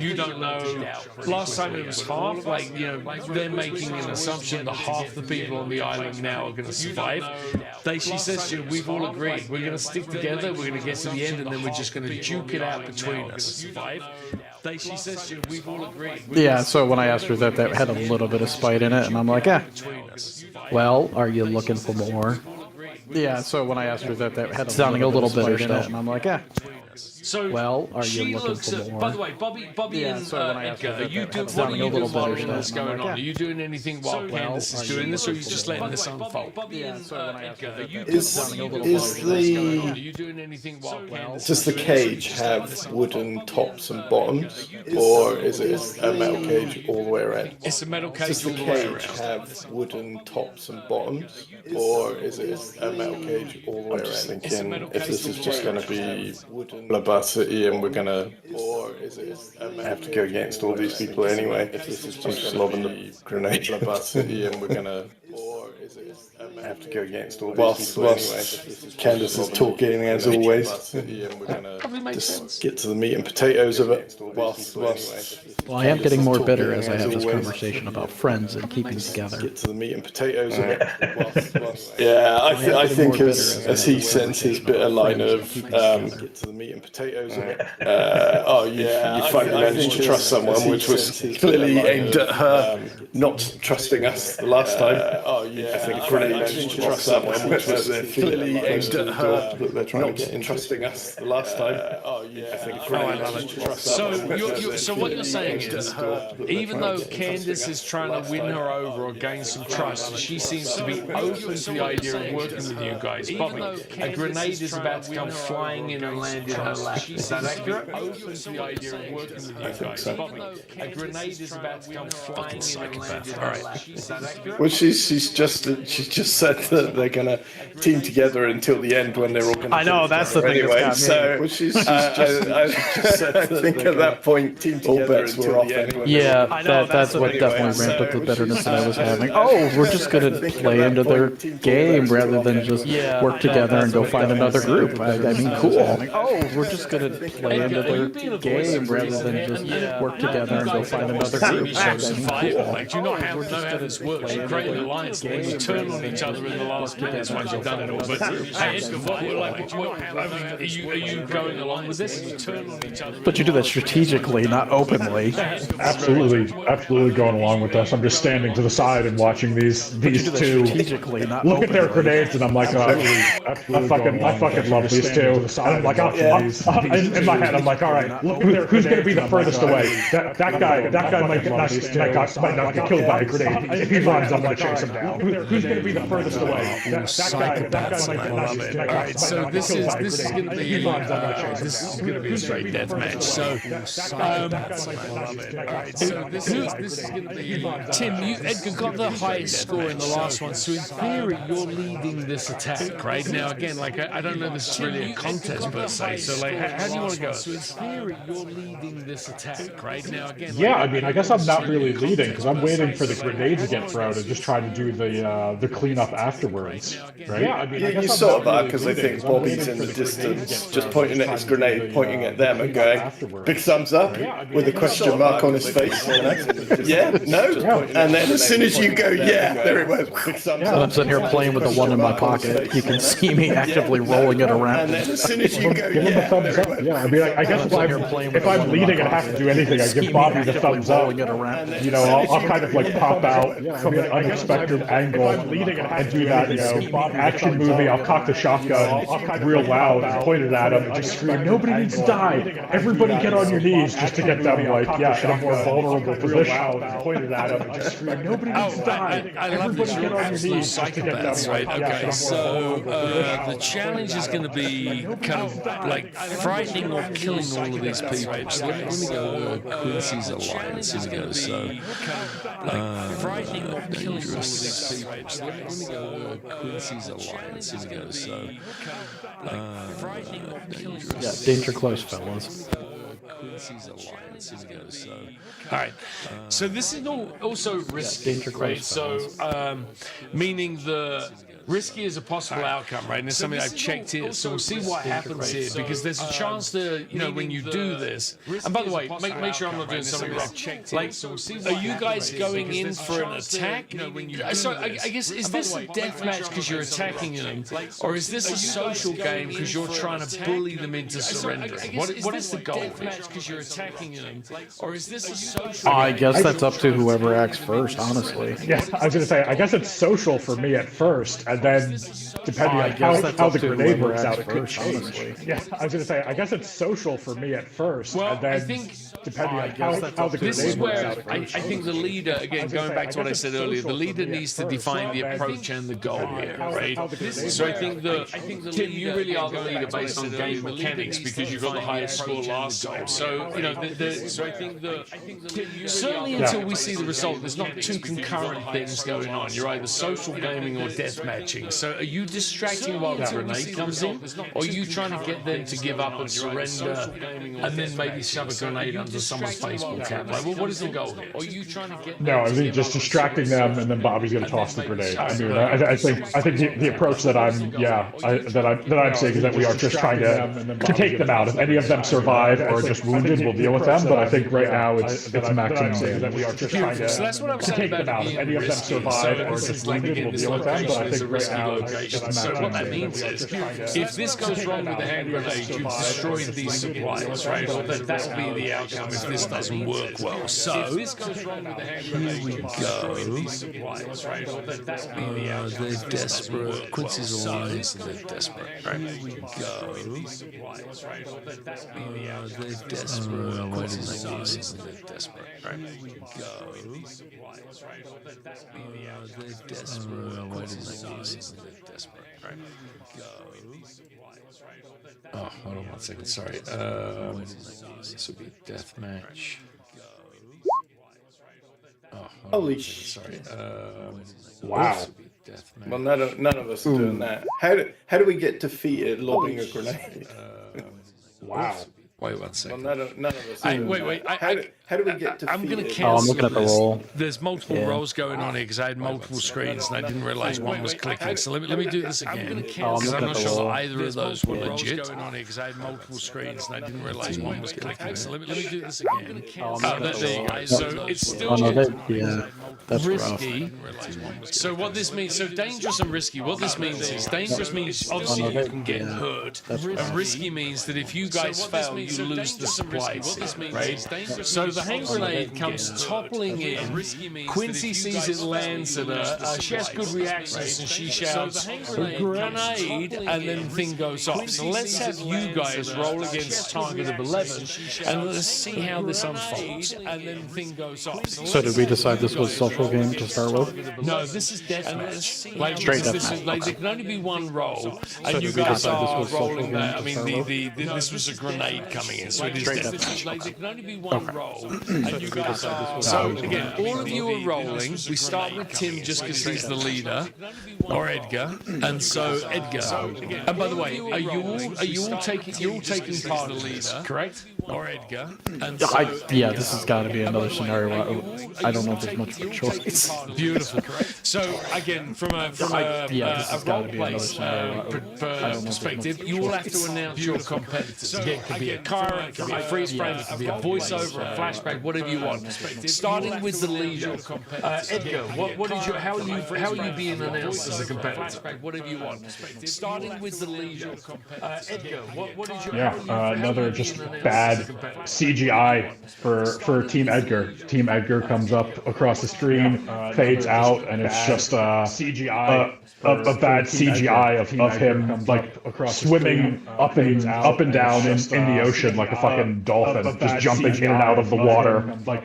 you don't know. Last time it was half, like, they're making an assumption that half the people on the island now are going to survive. She says, we've all agreed. We're going to stick together. We're going to get to the end, and then we're just going to duke it out between us. She says, we've all agreed. Yeah, so when I asked her that had a little bit of spite in it, and I'm like, well, are you looking for more? Yeah, so when I asked her that had sounding a little bitter stuff, and I'm like, So well, are she you looking looks for at, more? By the way, Bobby and Edgar, are you doing what are you doing while all this going on? Are you doing anything while Candace is doing this, or are you just letting this unfold? Bobby and Edgar, are you doing anything while Candace? Does the cage have wooden tops and bottoms, or is it a metal cage all the way around? It's a metal Does cage the all the way cage around. have wooden tops and bottoms, or is it a metal cage all the way around? I'm just thinking, if this is just going to be Bloodbath City and we're going to have to go against all these people anyway, if this is just lobbing the grenade Bloodbath City and we're going to have to go against all these people anyway. Candace is talking as always. Just get to the meat and potatoes of it. Well, I am getting more bitter as I have this conversation about friends and keeping together. Get to the meat and potatoes of it. Yeah, I think as he sends his bitter line of get to the meat and potatoes of it. You finally managed to trust someone, which was clearly aimed at her not trusting us the last time. I think really managed to trust someone, which was clearly aimed at her not trusting us the last time. I think I love it. So what you're saying is, even though Candace is trying to win her over or gain some trust, she seems to be open to the idea of working with you guys. Bobby, a grenade is about to come flying in and land in her lap. Is that accurate? Open to the idea of working with you guys. Bobby, a grenade is about to come flying in and land in her lap. Is that accurate? Well, she's just said that they're gonna team together until the end when they're all gonna. I know, that's the thing that's anyway. got me. So well, she's just said I think at that point, team together bets were off anyway. Yeah, that's what definitely ramped up the bitterness that I was having. Oh, we're just going to play into their game rather than just work together and go find another group. I mean, cool. Oh, we're just going to play into their game rather than just work together and go find another group. I mean, cool. Like, do you not know how this works? You create an alliance, and you turn on each other in the last minutes once you've done it all. But hey, are you going along with this? You turn on each other. But you do that strategically, not openly. Absolutely going along with us. I'm just standing to the side and watching these two look at their grenades, and I'm like, I fucking love these two. And I'm like, in my head, I'm like, all right, who's gonna be the furthest away? That guy might not get killed by a grenade. If he runs, I'm gonna chase him down. Who's gonna be the furthest away? That guy might not get killed by a grenade. So this is going to be a straight death match. So this is going to be Tim. Edgar got the highest score in the last one, so in theory you're leading this attack right now. Again, like I don't know this is really a contest per se. So like, how do you want to go? So in theory you're leading this attack right now. Again, yeah. I mean, I guess I'm not really leading because I'm waiting for the grenades to get thrown and just trying to do the cleanup afterwards. Right? Yeah. I mean, you sort of are because I think Bobby's in the distance, just pointing at his grenade, pointing at them, and going, "Big thumbs up," with a question mark on his face. Yeah, no, and then as soon as you go, yeah, there it was. Big thumbs up. I'm sitting here playing with the one in my pocket. You can see me actively rolling it around. And then as soon as you go, give him the thumbs up. Yeah, I mean, I guess if I'm leading and have to do anything, I give Bobby the thumbs up. You know, I'll kind of like pop out from an unexpected angle and do that, you know, action movie. I'll cock the shotgun real loud and point it at him and just scream, "Nobody needs to die. Everybody get on your knees," just to get them like, in a more vulnerable position. Point it at him and just scream, "Nobody needs to die. Everybody get on your knees," just to get them right? Okay, so the challenge is going to be kind of like frightening or killing all of these people. So let me go Quincy's Alliance. Here we go. So frightening or killing all of these people. So let me go Quincy's Alliance. Here we go. So frightening or killing. Yeah, danger close, fellas. Quincy's Alliance. Here we go. So all right. So this is also risky, right? So meaning the risky is a possible outcome, right? And it's something I've checked here. So we'll see what happens here because there's a chance that, you know, when you do this, and by the way, make sure I'm not doing something wrong. Like, are you guys going in for an attack? So I guess, is this a death match because you're attacking them? Or is this a social game because you're trying to bully them into surrendering? What is the goal here? Because you're attacking them? Or is this a social game? I guess that's up to whoever acts first, honestly. Yeah, I was going to say, I guess it's social for me at first, and then depending on how the grenade works out, it could change. Yeah, I was going to say, I guess it's social for me at first, and then I think depending on how the this grenade is works where out. I think the leader, again, going back to what I said earlier, the leader needs to define the approach and the goal here, right? So I think Tim, you really are the leader based on game mechanics because you got the highest score last time. So, you know, so I think certainly until we see the result, there's not two concurrent things going on. You're either social gaming or death matching. So are you distracting while the grenade comes in? Or are you trying to get them to give up and surrender and then maybe shove a grenade under someone's baseball cap? Like, well, what is the goal here? Or are you trying to get them No, I mean just distracting them, and then Bobby's going to toss the grenade. I mean, I think the approach that I'm seeing is that we are just trying to take them out. If any of them survive or just just wounded, we'll deal with them. But I think right now it's maximum damage. That we are just trying to, so that's what I'm saying take them about out. If being any of them risky. survive So or this just is like, wounded, again, we'll this deal with them. But I location is a think right risky now location. it's So maximum what that damage. means is, if this goes wrong with the hand grenade, you've destroyed these supplies, right? Or that will be the outcome if this doesn't work well. So if this goes wrong with the hand grenade, here we go. They're desperate. Quincy's alone, so they're desperate. Right? Here we go. They're desperate. Quincy's alone, so they're desperate. Right? Here we go. They're desperate. Quincy's alone, so they're desperate. Right? Here we go. Oh, hold on 1 second. Sorry. This would be a death match. Oh, Holy sorry. Wow. Death match. Well, none of us are doing that. How do we get defeated lobbing a grenade? Wow. Wait 1 second. Well, none of us. Are doing wait. that. How do we get defeated? I'm going to Oh, I'm cancel looking at the this. roll. There's multiple roles going on here because I had multiple screens and I didn't realize one was clicking. So let me do this again because I'm not sure that either of those were legit. Going on here because I had multiple screens and I didn't realize one was clicking. So let me do this again. There you go. So it's still That's risky. So what this means, so dangerous and risky, what this means is dangerous means obviously you can get hurt. And risky means that if you guys fail, you lose the supplies, right? So the hand grenade comes toppling in. Quincy sees it lands at her. She has good reactions and she shouts, grenade, and then the thing goes off. So let's have you guys roll against target of 11 and let's see how this unfolds. And then the thing goes off. So did we decide this was a social game to start with? No, this is deathmatch. Like, Straight this deathmatch. is, like, there can only be one roll, and did you we guys decide this are was social rolling game that. I to mean, start this was a grenade coming in, so it is Straight deathmatch. deathmatch. Like, there can only be one roll, and you guys are. So again, all of you are rolling. We start with Tim just because he's the leader, or Edgar, and so Edgar. And by the way, are you all taking part in this, correct? Or Edgar, and so This has got to be another scenario where I don't know if there's much of a choice. Beautiful. So again, from a role play perspective, you all have to announce your competitors. Again, it could be a car, it could be a freeze frame, it could be a voiceover, a flashback, whatever you want. Starting with the leader, Edgar, how are you being announced as a competitor? Whatever you want. Starting with the leader, Edgar, Another just bad CGI for Team Edgar. Team Edgar comes up across the screen, fades out, and it's just CGI. A bad CGI of him like swimming up and down in the ocean like a fucking dolphin, just jumping in and out of the water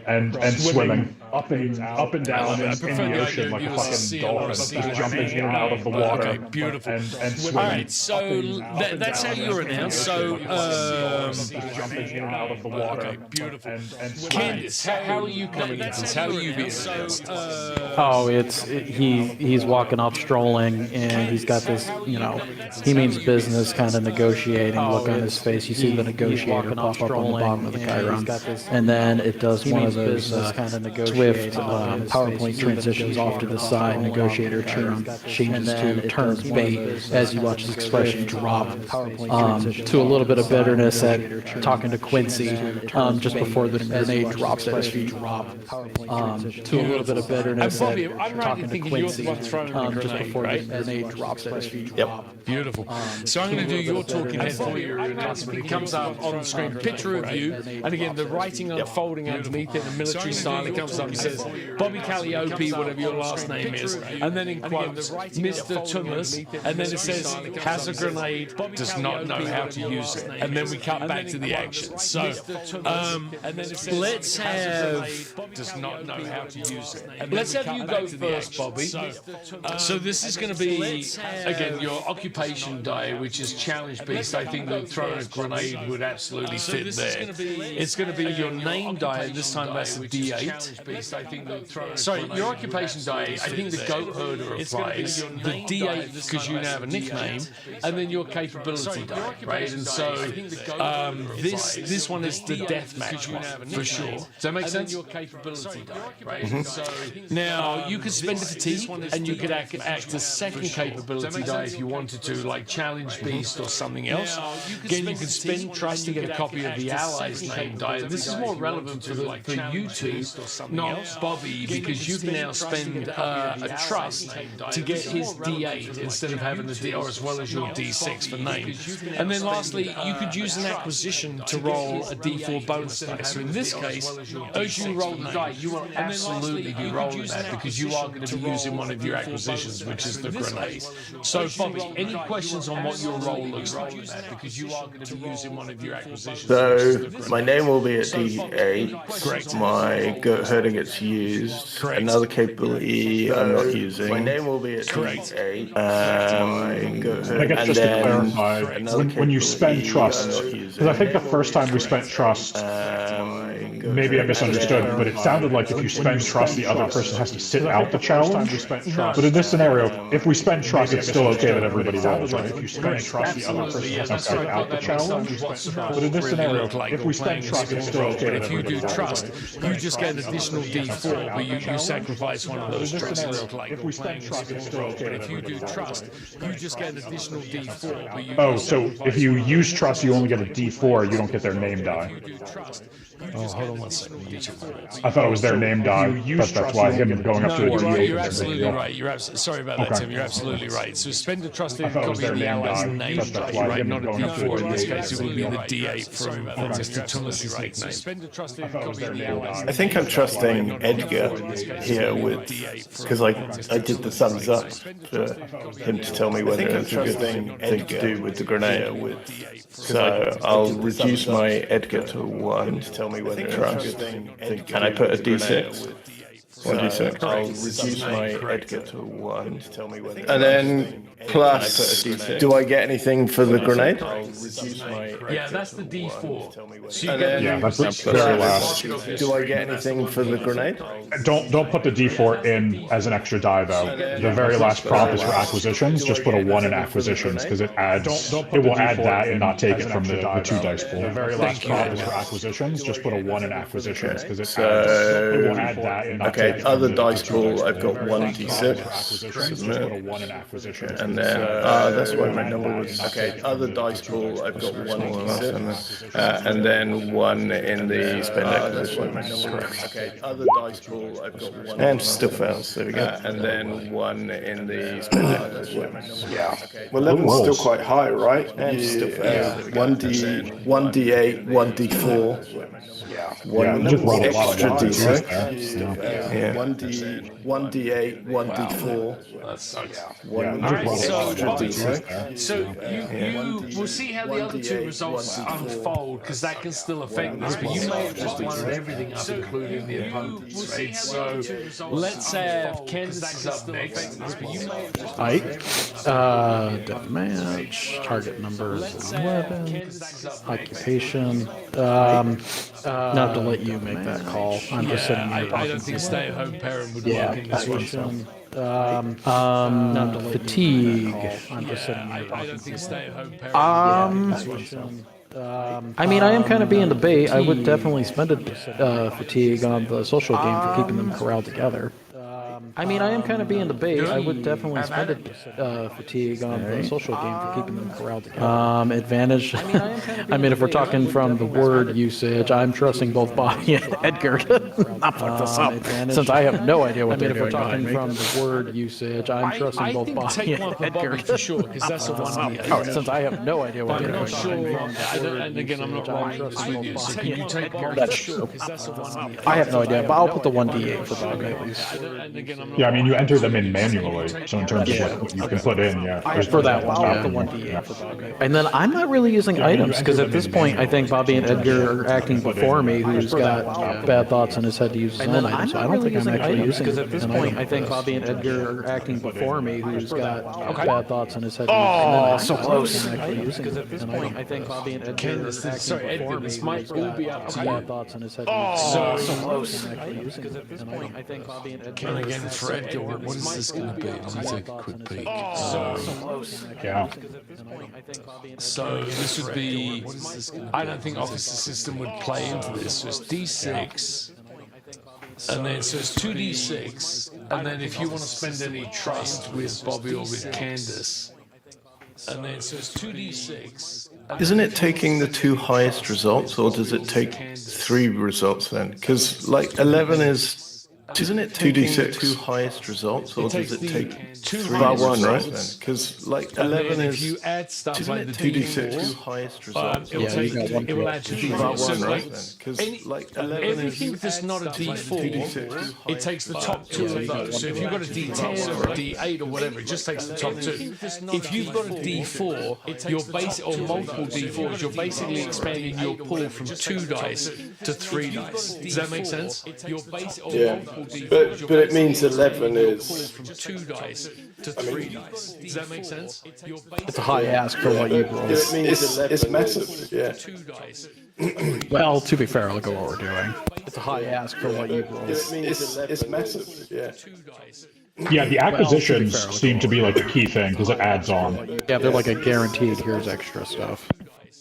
and swimming up and down in the ocean like a fucking dolphin, just jumping in and out of the water. Okay, beautiful. And swimming. All right, so that's how you're announced. So just jumping in and out of the water. Okay, beautiful. And swimming. Candace, how are you coming into this? How are you being announced? He's walking up strolling, and he's got this, he means business kind of negotiating look on his face. You see the negotiator pop up on the bottom of the Chiron, and then it does one of those swift PowerPoint transitions off to the side. Negotiator changes to turns bait as you watch his expression drop to a little bit of bitterness at talking to Quincy just before the grenade drops at his feet. To a little bit of bitterness at talking to Quincy just before the grenade drops at his feet. Yep. Beautiful. So I'm going to do your talking head for your announcement. It comes up on the screen, picture of you, and again, the writing unfolding underneath it in a military style. It comes up and says, Bobby Calliope, whatever your last name is, and then in quotes, Mr. Thomas, and then it says, has a grenade, does not know how to use it. And then we cut back to the action. So let's have, does not know how to use it. Let's have you go first, Bobby. So this is going to be, again, your occupation die, which is challenge beast. I think that throwing a grenade would absolutely fit there. It's going to be your name die. This time that's a D8. least, I think that sorry, your occupation die, I think the goat herder applies. The D8 because you now have a nickname, and then your capability die, right? And so this one is the death match one for sure. Does that make sense? Your capability die, right? Now you could spend a fatigue, and you could act as second capability die if you wanted to, like challenge beast or something else. Again, you can spend trust to get a copy of the ally's name die. This is more relevant for you two, not Bobby, because you can now spend a trust to get his D8 instead of having the D, or as well as your D6 for name. And then lastly, you could use an acquisition to roll a D4 bonus die. So in this case, as you roll the die, you will absolutely be rolling that because you are going to be using one of your acquisitions, which is the grenade. So Bobby, any questions on what your role looks like? Because you are going to be using one of your acquisitions. So my name will be at D8. Correct. My goat herder gets used. Correct. Another capability I'm not using. My name will be at D8. I guess just to clarify, when you spend trust, because I think the first time we spent trust, maybe I misunderstood, but it sounded like if you spend trust, the other person has to sit out the challenge. But in this scenario, if we spend trust, it's still okay that everybody rolls, right? If you spend trust, the other person has to sit out the challenge. But in this scenario, if we spend trust, it's still okay that everybody rolls. If you do trust, you just get an additional D4, but you sacrifice one of those trusts. If we spend trust, it's still okay. If you do trust, you just get an additional D4, but you. Oh, so if you use trust, you only get a D4. You don't get their name die. Oh, hold on one second. I thought it was their name die, but that's why him going up to a D8. You're absolutely right. Sorry about that, Tim. You're absolutely right. So spend a trust in copy of the ally's name die, right? Not a D4. In this case, it would be the D8 from Mr. Thomas's nickname. Spend a trust in copy of the ally's. I think I'm trusting Edgar here with, because I did the thumbs up for him to tell me whether it's a good thing to do with the grenade. So I'll reduce my Edgar to 1 to tell me whether it's a good thing. And I put a D6. 1d6. I'll reduce my Edgar to 1 to tell me whether. And then plus, do I get anything for the grenade? Yeah, that's the D4. So you get yeah, that's the very last. Do I get anything for the grenade? Don't put the D4 in as an extra die though. The very last prompt is for acquisitions. Just put a 1 in acquisitions because it adds. It will add that and not take it from the 2 dice pool. The very last prompt is for acquisitions. Just put a 1 in acquisitions because it adds. It will add that and not take. Other dice pool, I've got 1d6. And then, that's why my number was. Okay, other dice pool, I've got 1d6. And then 1 in the spend acquisition. Okay, other dice pool, I've got 1. And still fails, there we go. And then 1 in the spend acquisition. Yeah. Well, level's still quite high, right? And still fails. 1d8, 1d4. One extra d6. Yeah. 1d8, 1d4. That sucks. One extra d6. So you will see how the other 2 results unfold because that can still affect this. But you may have just won everything up, including the opponents, right? So let's have Kansas is up next. Deathmatch. Target number is 11. Occupation. Not to let you make that call. I'm just sitting here. I don't think a stay-at-home parent would work in this one. Fatigue. I'm just sitting here. I don't think a stay-at-home parent I mean, I am kind of being the bait. I would definitely spend a fatigue on the social game for keeping them corralled together. I mean, I am kind of being the bait. I would definitely spend a fatigue on the social game for keeping them corralled together. Advantage. I mean, if we're talking from the word usage, I'm trusting both Bobby and Edgar to not fuck this up. Since I have no idea what they're doing. If we're talking from the word usage, I'm trusting both Bobby and Edgar. For sure, because that's a 1d8. Since I have no idea what they're doing. I'm not sure. And again, I'm not wrong with you. So can you take Bobby? That's true. I have no idea, but I'll put the 1d8 for Bobby at least. And again, I'm Yeah, I mean, you enter them in manually. So in terms of like what you can put in, yeah. For that one, yeah. The 1d8 for Bobby. And then I'm not really using items, because at this point, I think Bobby and Edgar are acting before me, who's got bad thoughts in his head to use his own items. So I don't think I'm actually using, because at this point, I think Bobby and Edgar are acting before me, who's got bad thoughts in his head to use his own items. So close. Because at this point, I think Bobby and Edgar are acting before me, this might all be up to you. bad thoughts in his head to use his own So items. close. Because at this point, I think Bobby and Edgar And again, for Edgar, what is this going to be? Let me take a quick peek. Yeah. So this would be. I don't think Officer System would play into this. So it's D6. And then so it's 2d6. And then if you want to spend any trust with Bobby or with Candace. And then so it's 2d6. Isn't it taking the two highest results, or does it take 3 results then? Because like 11 is. Isn't it taking 2d6 two highest results, or does it take 3 bar 1, right? Because like 11 if is. you add stuff Isn't like it the 2d6 D4, two highest results? it'll, take, it will add to bar D4. So 1, right? like, Because like 11 everything is. that's not a D4, it takes the top 2 of those. So if you've got a D10 or a D8 or whatever, it just takes the top 2. If you've got a D4, you're or multiple D4s, you're basically expanding your pool from 2 dice to 3 dice. Does that make sense? Yeah, but it means 11 is. From 2 dice to 3 dice. Does that make sense? It's a high ask for what you roll. It means it's massive, yeah. 2 dice. Well, to be fair, look at what we're doing. It's a high ask for what you roll. It means it's massive, yeah. 2 dice. Yeah, the acquisitions seem to be like the key thing because it adds on. Yeah, they're like a guaranteed, here's extra stuff.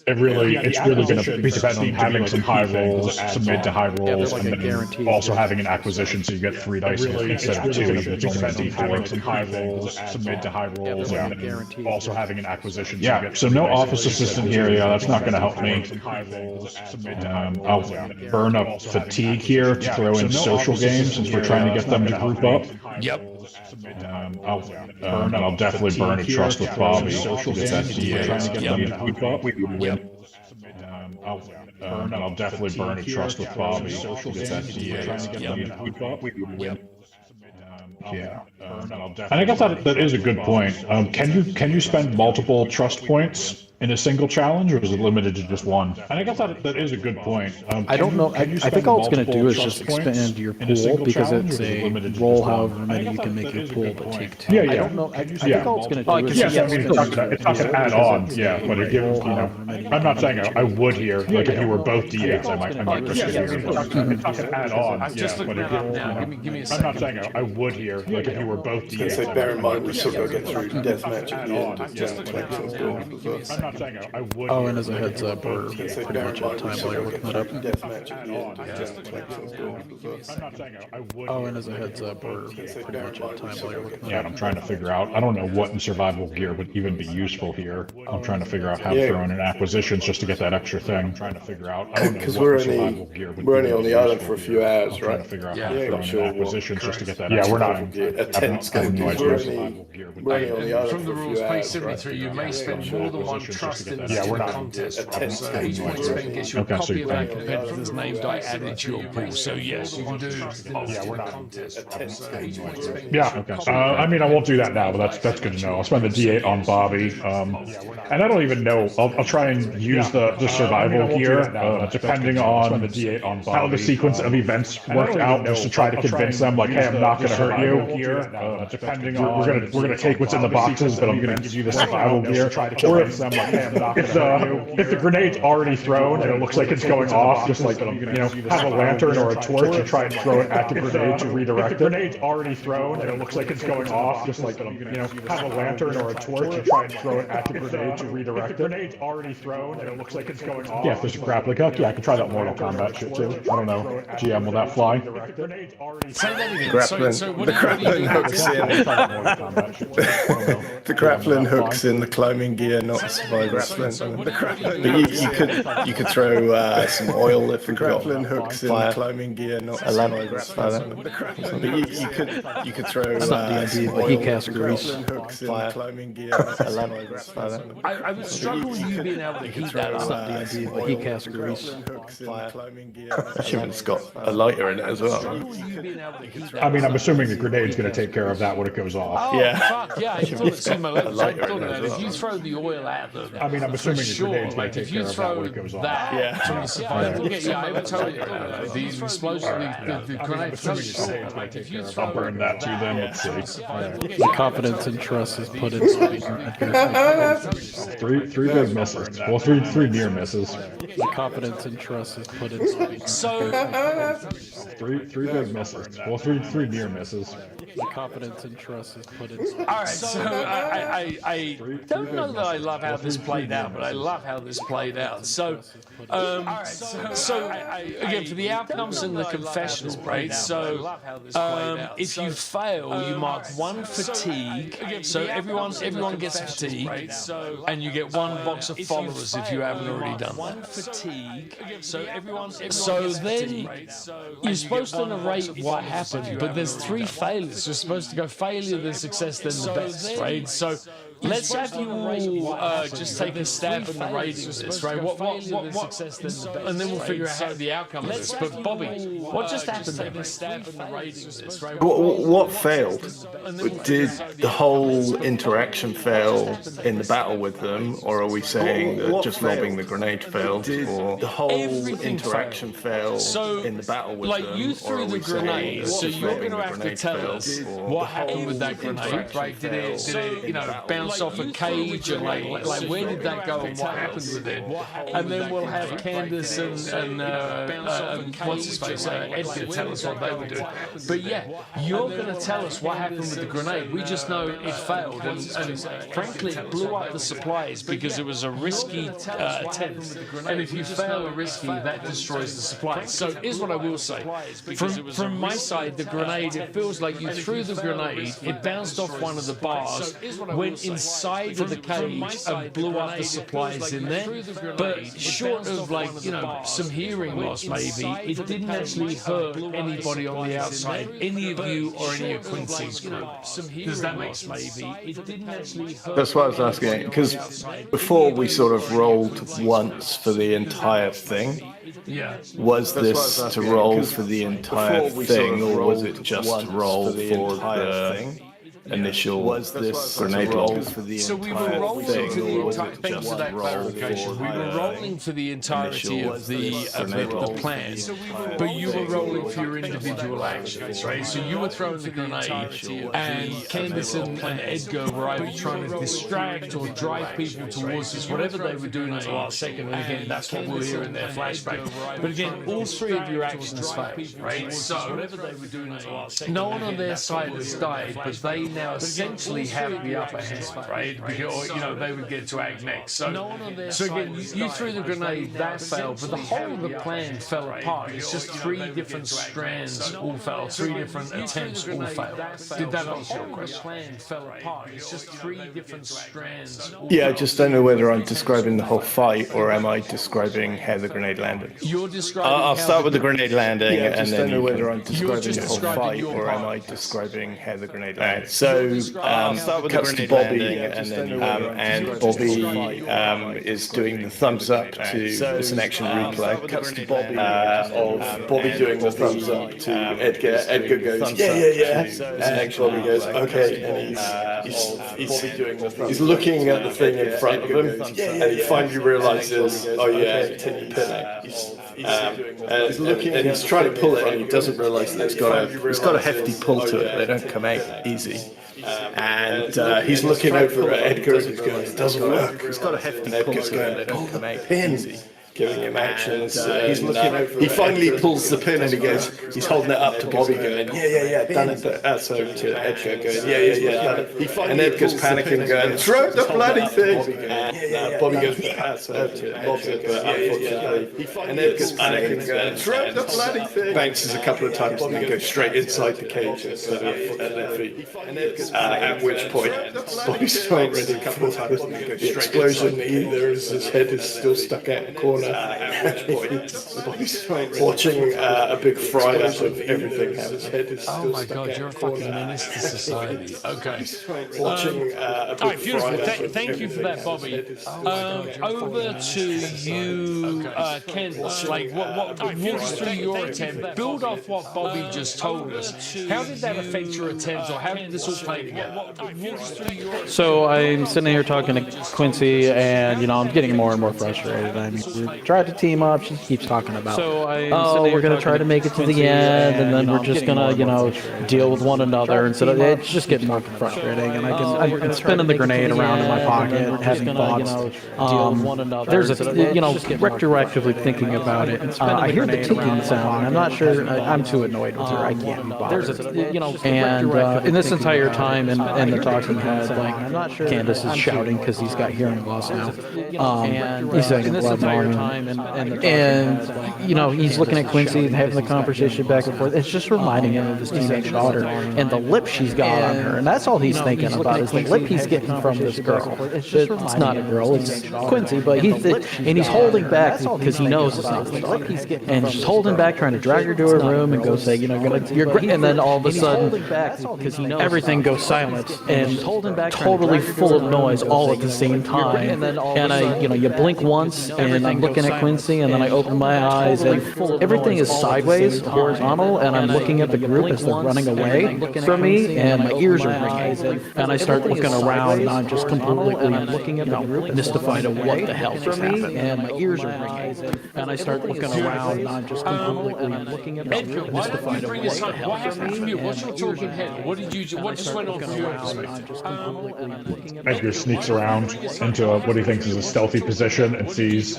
It's really going to be dependent on having some high rolls, some mid to high rolls, like and a then guaranteed. also having an acquisition so you get 3 dice instead of 2. It's only having some high rolls, some mid to high rolls, like and a guaranteed. also having an acquisition. Yeah, so no office assistant here. Yeah, that's not going to help me. I'll burn up fatigue here to throw in social games since we're trying to get them to group up. Yep. I'll definitely burn a trust with Bobby. Social games. Trying to get them to group up. We would win. I'll definitely burn a trust with Bobby. Social games. Trying to get them to group up. We would win. Yeah, and I guess that is a good point. Can you spend multiple trust points in a single challenge, or is it limited to just one? And I guess that is a good point. I don't know. I think all it's going to do is just expand your pool, because it's a roll however many you can make your pool, but take 2. Yeah. I don't know. I think all it's going to do is Yes, I mean, it's not going to add on, yeah, but it gives, I'm not saying I would here, like if you were both D8s, I might risk it here. It's not going to add on, I'm just looking that up now. Give me a I'm second. not saying I would here, like if you were both D8s. So bear in mind, we still got to get through deathmatch at the end. I'm not saying I would. Oh, and as a heads up, we're pretty much out of time while you're looking that up. Deathmatch at the end. I'm not saying I would. Oh, and as a heads up, we're pretty much out of time while you're looking that Yeah, up. and I'm trying to figure out, I don't know what in survival gear would even be useful here. I'm trying to figure out how to throw in acquisitions just to get that extra thing. I'm trying to figure out, I don't know Because what we're in survival gear would only be on the useful island for a few here. hours, I'm trying right? to figure out Yeah. how to throw Not in sure what- acquisitions just to get that Yeah, extra we're not thing. a tense game. no idea We're what only survival gear would be. on the island From the for a rules, few page hours, 73, right? you may spend more than one trust in Yeah, we're the not- contest. a tense So game. each point spent gets you a Okay, so copy you of that can- competitor's name die added to your pool. So yes, you can do. Yeah, we're not- contest. tense So game. each point spent Yeah, gets you a I mean, I won't do that now, but that's good to know. I'll spend the D8 on Bobby, and I don't even know. I'll try and use the survival gear, depending on how the sequence of events work out, just to try to convince them, like, hey, I'm not going to hurt you. Depending on we're gonna take what's in the boxes, but I'm going to give you the survival gear. Or if the grenade's already thrown and it looks like it's going off, just like have a lantern or a torch and try and throw it at the grenade to redirect it. Grenade's already thrown and it looks like it's going off, just like have a lantern or a torch and try and throw it at the grenade to redirect it. Grenade's already thrown and it looks like it's going off. Yeah, if there's a grappling hook, yeah, I can try that Mortal Kombat shit too. I don't know, GM, will that fly? Say that again. Grappling, So what the do you grappling do? hooks in. The grappling hooks in the climbing gear, not the survival survivors. But you could throw some oil if we got hooks in climbing gear, not survivors. But you could throw D&D, but he casts grease. hooks in climbing gear, not survivors. I would struggle with you being able to heat that It's up. not D&D, but he casts grease. It's got a lighter in it as well. I mean, I'm assuming the grenade's going to take care of that when it goes off. Oh, Yeah. fuck, yeah, I thought it seemed like I lighter thought in of it that. as If you well. throw the oil at them, I mean, I'm for assuming the sure, grenade's going like to if take you care of that throw when it goes off. that Yeah. from the survival, yeah, I would totally the explosion, the grenade. If you I'll burn that too then. Let's see. The confidence and trust is put in Edgar. Three big misses. Well, three near misses. The confidence and trust is put in So Three big misses. Well, three near misses. The confidence and trust is put in all right, so I don't know that I love how this played out, but I love how this played out. So, again, for the outcomes and the confessional, right? So, if you fail, you mark one fatigue. So everyone gets fatigue, and you get one box of followers if you haven't already done one fatigue. So then you're supposed to narrate what happened, but there's three failures. You're supposed to go failure, then success, then the best, right? So let's have you all just take a stab at narrating this, right? What, and then we'll figure out how the outcome is. But Bobby, what just happened there? What failed? Did the whole interaction fail in the battle with them, or are we saying that just lobbing the grenade failed? Or the whole interaction failed in the battle with them? Like you threw the grenade, so you're going to have to tell us what happened with that grenade, right? Did it bounce off a cage, and like where did that go, and what happened with it? And then we'll have Candace and what's his face, Edgar, tell us what they were doing. But yeah, you're going to tell us what happened with the grenade. We just know it failed, and frankly, it blew up the supplies because it was a risky attempt. And if you fail a risky, that destroys the supplies. So here's what I will say: from my side, the grenade, it feels like you threw the grenade, it bounced off one of the bars, went inside of the cage and blew up the supplies in there. But short of some hearing loss, maybe it didn't actually hurt anybody on the outside, any of you or any of Quincy's group. Does that make sense? That's what I was asking, because before we sort of rolled once for the entire thing. Yeah. Was this to roll for the entire thing, or was it just to roll for the entire thing? Initial grenade roll for the so we were rolling for the entire. Thanks for that clarification. We were rolling for the entirety of the plan, but you were rolling for your individual actions, right? So you were throwing the grenade, and Candace and Edgar were either trying to distract or drive people towards us, whatever they were doing at the last second. And again, that's what we'll hear in their flashback. But again, all three of your actions failed, right? So no one on their side has died, but they now essentially have the upper hand, right? Because, they would get to act next. So again, you threw the grenade, that failed, but the whole of the plan fell apart. It's just three different strands all failed, three different attempts all failed. Did that answer your question? Plan fell apart. It's just three different strands. Yeah, I just don't know whether I'm describing the whole fight, or am I describing how the grenade landed? You're describing. I'll start with the grenade landing, and then know whether I'm describing the whole fight, or am I describing how the grenade landed. So start with cuts to Bobby, and Bobby is doing the thumbs up to it's an action replay. Cuts to Bobby of Bobby doing the thumbs up to Edgar. Edgar goes, yeah. And Bobby goes, okay, and he's looking at the thing in front of him, and he finally realizes, oh yeah, tin pinning. And he's trying to pull it, and he doesn't realize that it's got a hefty pull to it. They don't come out easy. And he's looking over at Edgar as he's going, it doesn't work. It's got a hefty pull to it. They don't come out easy. giving him actions. He's looking over. He finally pulls the pin and he goes. He's holding it up to Bobby, going, yeah, done it. So to Edgar, going, yeah, done it. And Edgar's panicking, going, throw the bloody thing. Bobby goes, so to Edgar, unfortunately. And Edgar's panicking, going, throw the bloody thing. Bounces a couple of times and then goes straight inside the cage instead of at their feet. At which point, Bobby's not ready for the explosion either, as his head is still stuck out in the corner. Watching a big fry-up of everything. His head is still stuck out in the corner. You're a fucking menace to society. Okay. Watching a big Beautiful. fry-up. Thank you for that, Bobby. Over to you, Ken. Like, what walk us through your attempt. Build off what Bobby just told us. How did that affect your attempt, or how did this all play together? So I'm sitting here talking to Quincy, and I'm getting more and more frustrated. I mean, we tried to team up. She keeps talking about, we're gonna try to make it to the end, and then we're just gonna, deal with one another. And so it's just getting more frustrating. And I'm spinning the grenade around in my pocket, having thoughts. There's a, retroactively thinking about it. I hear the ticking sound. I'm not sure. I'm too annoyed with her. I can't be bothered. And in this entire time, in the talking head, like Candace is shouting because he's got hearing loss now. He's saying blood volume, and he's looking at Quincy and having the conversation back and forth. It's just reminding him of his teenage daughter and the lip she's got on her, and that's all he's thinking about is the lip he's getting from this girl. It's not a girl, it's Quincy, but he's holding back because he knows it's not the lip he's getting, and he's holding back, trying to drag her to her room and go say, you're great, and then all of a sudden everything goes silent and totally full of noise all at the same time. And I, you blink once, and I'm looking at Quincy, and then I open my eyes, and everything is sideways, horizontal, and I'm looking at the group as they're running away from me, and my ears are ringing, and I start looking around, and I'm just completely mystified of what the hell just happened, and my ears are ringing, and I start looking around, and I'm just completely mystified of what the hell just happened. What's your talking head? What just went on from your perspective? Edgar sneaks around into what he thinks is a stealthy position and sees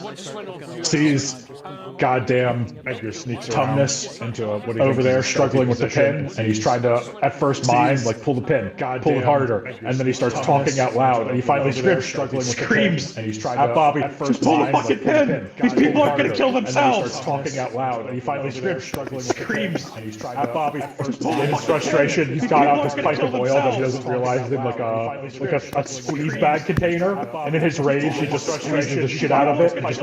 goddamn Edgar sneaks Tumnus into over there struggling with the pin, and he's trying to at first mind pull the pin, pull it harder, and then he starts talking out loud, and he finally screams, and he's trying to Bobby at first pull the fucking pin. These people are gonna kill themselves. And he starts talking out loud, and he finally screams, and he's trying to Bobby in his frustration. He's got out this pipe of oil that he doesn't realize is in like a squeeze bag container, and in his rage he just squeezes the shit out of it, and just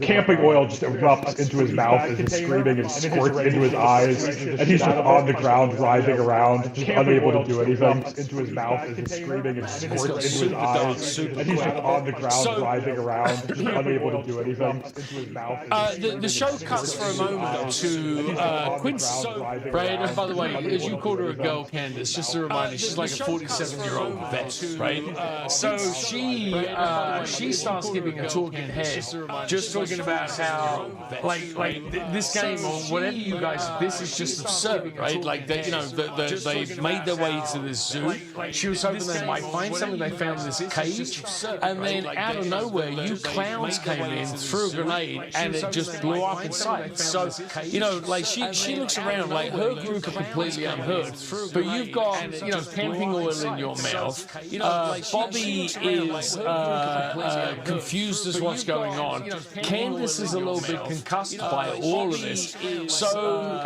camping oil just erupts into his mouth as he's screaming and squirts into his eyes, and he's just on the ground writhing around, just unable to do anything. Into his mouth as he's screaming and squirts into his eyes, and he's just on the ground writhing around, just unable to do anything. The show cuts for a moment to Quincy, right? And by the way, as you called her a girl, Candace, just a reminder, she's like a 47-year-old vet, right? So she starts giving a talking head, just talking about how this game or whatever you guys, this is just absurd, right? Like they made their way to this zoo. She was hoping they might find something. They found this cage, and then out of nowhere, you clowns came in, threw a grenade, and it just blew up inside. So she looks around like her group are completely unhurt, but you've got camping oil in your mouth. Bobby is confused as what's going on. Candace is a little bit concussed by all of this. So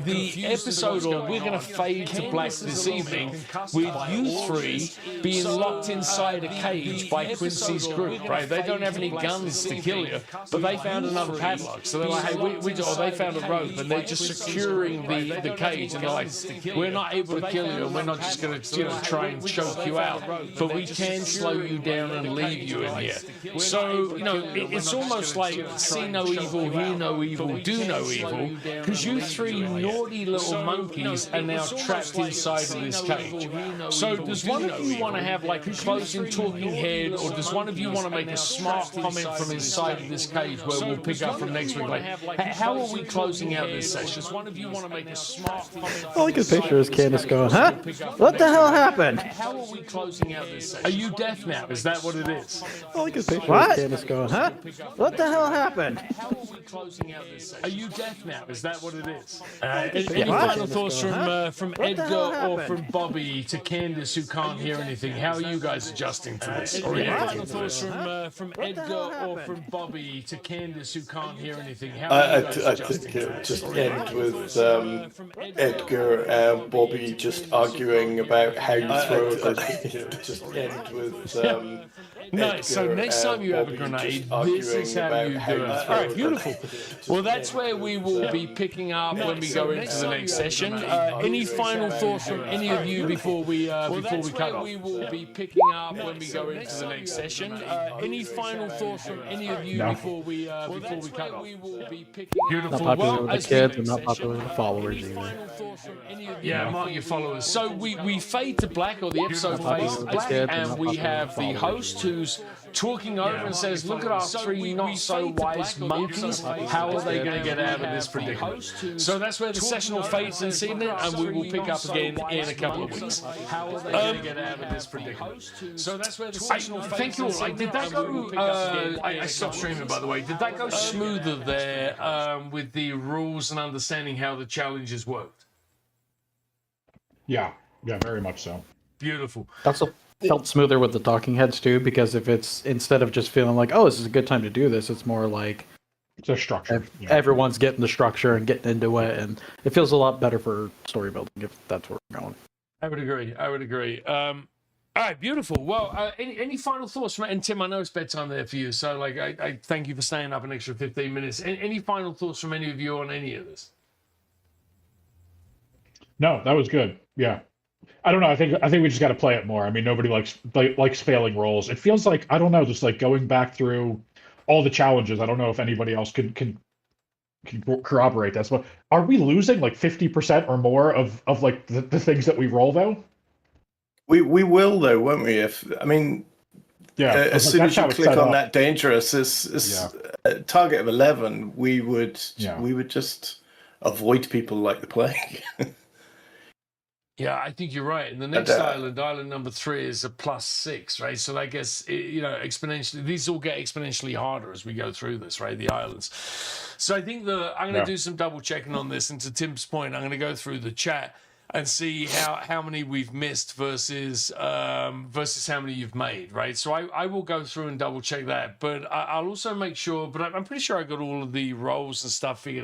the episode, or we're going to fade to black this evening with you three being locked inside a cage by Quincy's group, right? They don't have any guns to kill you, but they found another padlock. So they're like, hey, or they found a rope, and they're just securing the cage, and they're like, we're not able to kill you, and we're not just going to try and choke you out, but we can slow you down and leave you in here. So it's almost like see no evil, hear no evil, do no evil, because you three naughty little monkeys are now trapped inside of this cage. So does one of you want to have like a closing talking head, or does one of you want to make a smart comment from inside of this cage where we'll pick up from next week? Like, how are we closing out this session? Does one of you want to make a smart comment? All I can picture is Candace going, huh? What the hell happened? How are we closing out this session? Are you deaf now? Is that what it is? All I can picture is Candace going, huh? What the hell happened? How are we closing out this session? Are you deaf now? Is that what it is? Any What? final thoughts from What the Edgar hell or happened? from Bobby to Candace who can't hear anything? How are you guys adjusting to this? Any final thoughts from Edgar or from Bobby to Candace who can't hear anything? How are you guys I adjusting think to it this? just end with Edgar and Bobby just arguing about how you throw a grenade. Just end with No, so next time you have a grenade, this is how you do it. All right, beautiful. Well, that's where we will be picking up when we go into the next session. Any final thoughts from any of you before we cut off? We will be picking up when we go into the next session. Any final thoughts from any of you before we cut off? We will be picking up. Not Beautiful. popular Well, with as the kids we- and not popular with the followers either. Yeah, mark your followers. So we fade to black, or the episode fades to black, and we have the host who's talking over and says, "Look at our three not so wise monkeys. How are they going to get out of this predicament?" So that's where the session will fade this evening, and we will pick up again in a couple of weeks. How are they going to get out of this predicament? So that's where the session will fade. Thank you all. Did that go? I stopped streaming, by the way. Did that go smoother there with the rules and understanding how the challenges worked? Yeah, very much so. Beautiful. Also felt smoother with the talking heads too, because if it's instead of just feeling like, oh, this is a good time to do this, it's more like It's a structure. everyone's getting the structure and getting into it, and it feels a lot better for story building if that's where we're going. I would agree. All right, beautiful. Well, any final thoughts from, and Tim, I know it's bedtime there for you, so like I thank you for staying up an extra 15 minutes. Any final thoughts from any of you on any of this? No, that was good. Yeah. I don't know. I think we just got to play it more. I mean, nobody likes failing rolls. It feels like, I don't know, just like going back through all the challenges. I don't know if anybody else can corroborate this, but are we losing like 50% or more of like the things that we roll though? We will though, won't we? Yeah. As soon as you click on that dangerous, a target of 11, we would just avoid people like the plague. Yeah, I think you're right. And the next island number 3 is a +6, right? So I guess, exponentially, these all get exponentially harder as we go through this, right? The islands. So I think I'm going to do some double checking on this. And to Tim's point, I'm going to go through the chat and see how many we've missed versus how many you've made, right? So I will go through and double check that. But I'll also make sure, but I'm pretty sure I got all of the roles and stuff figured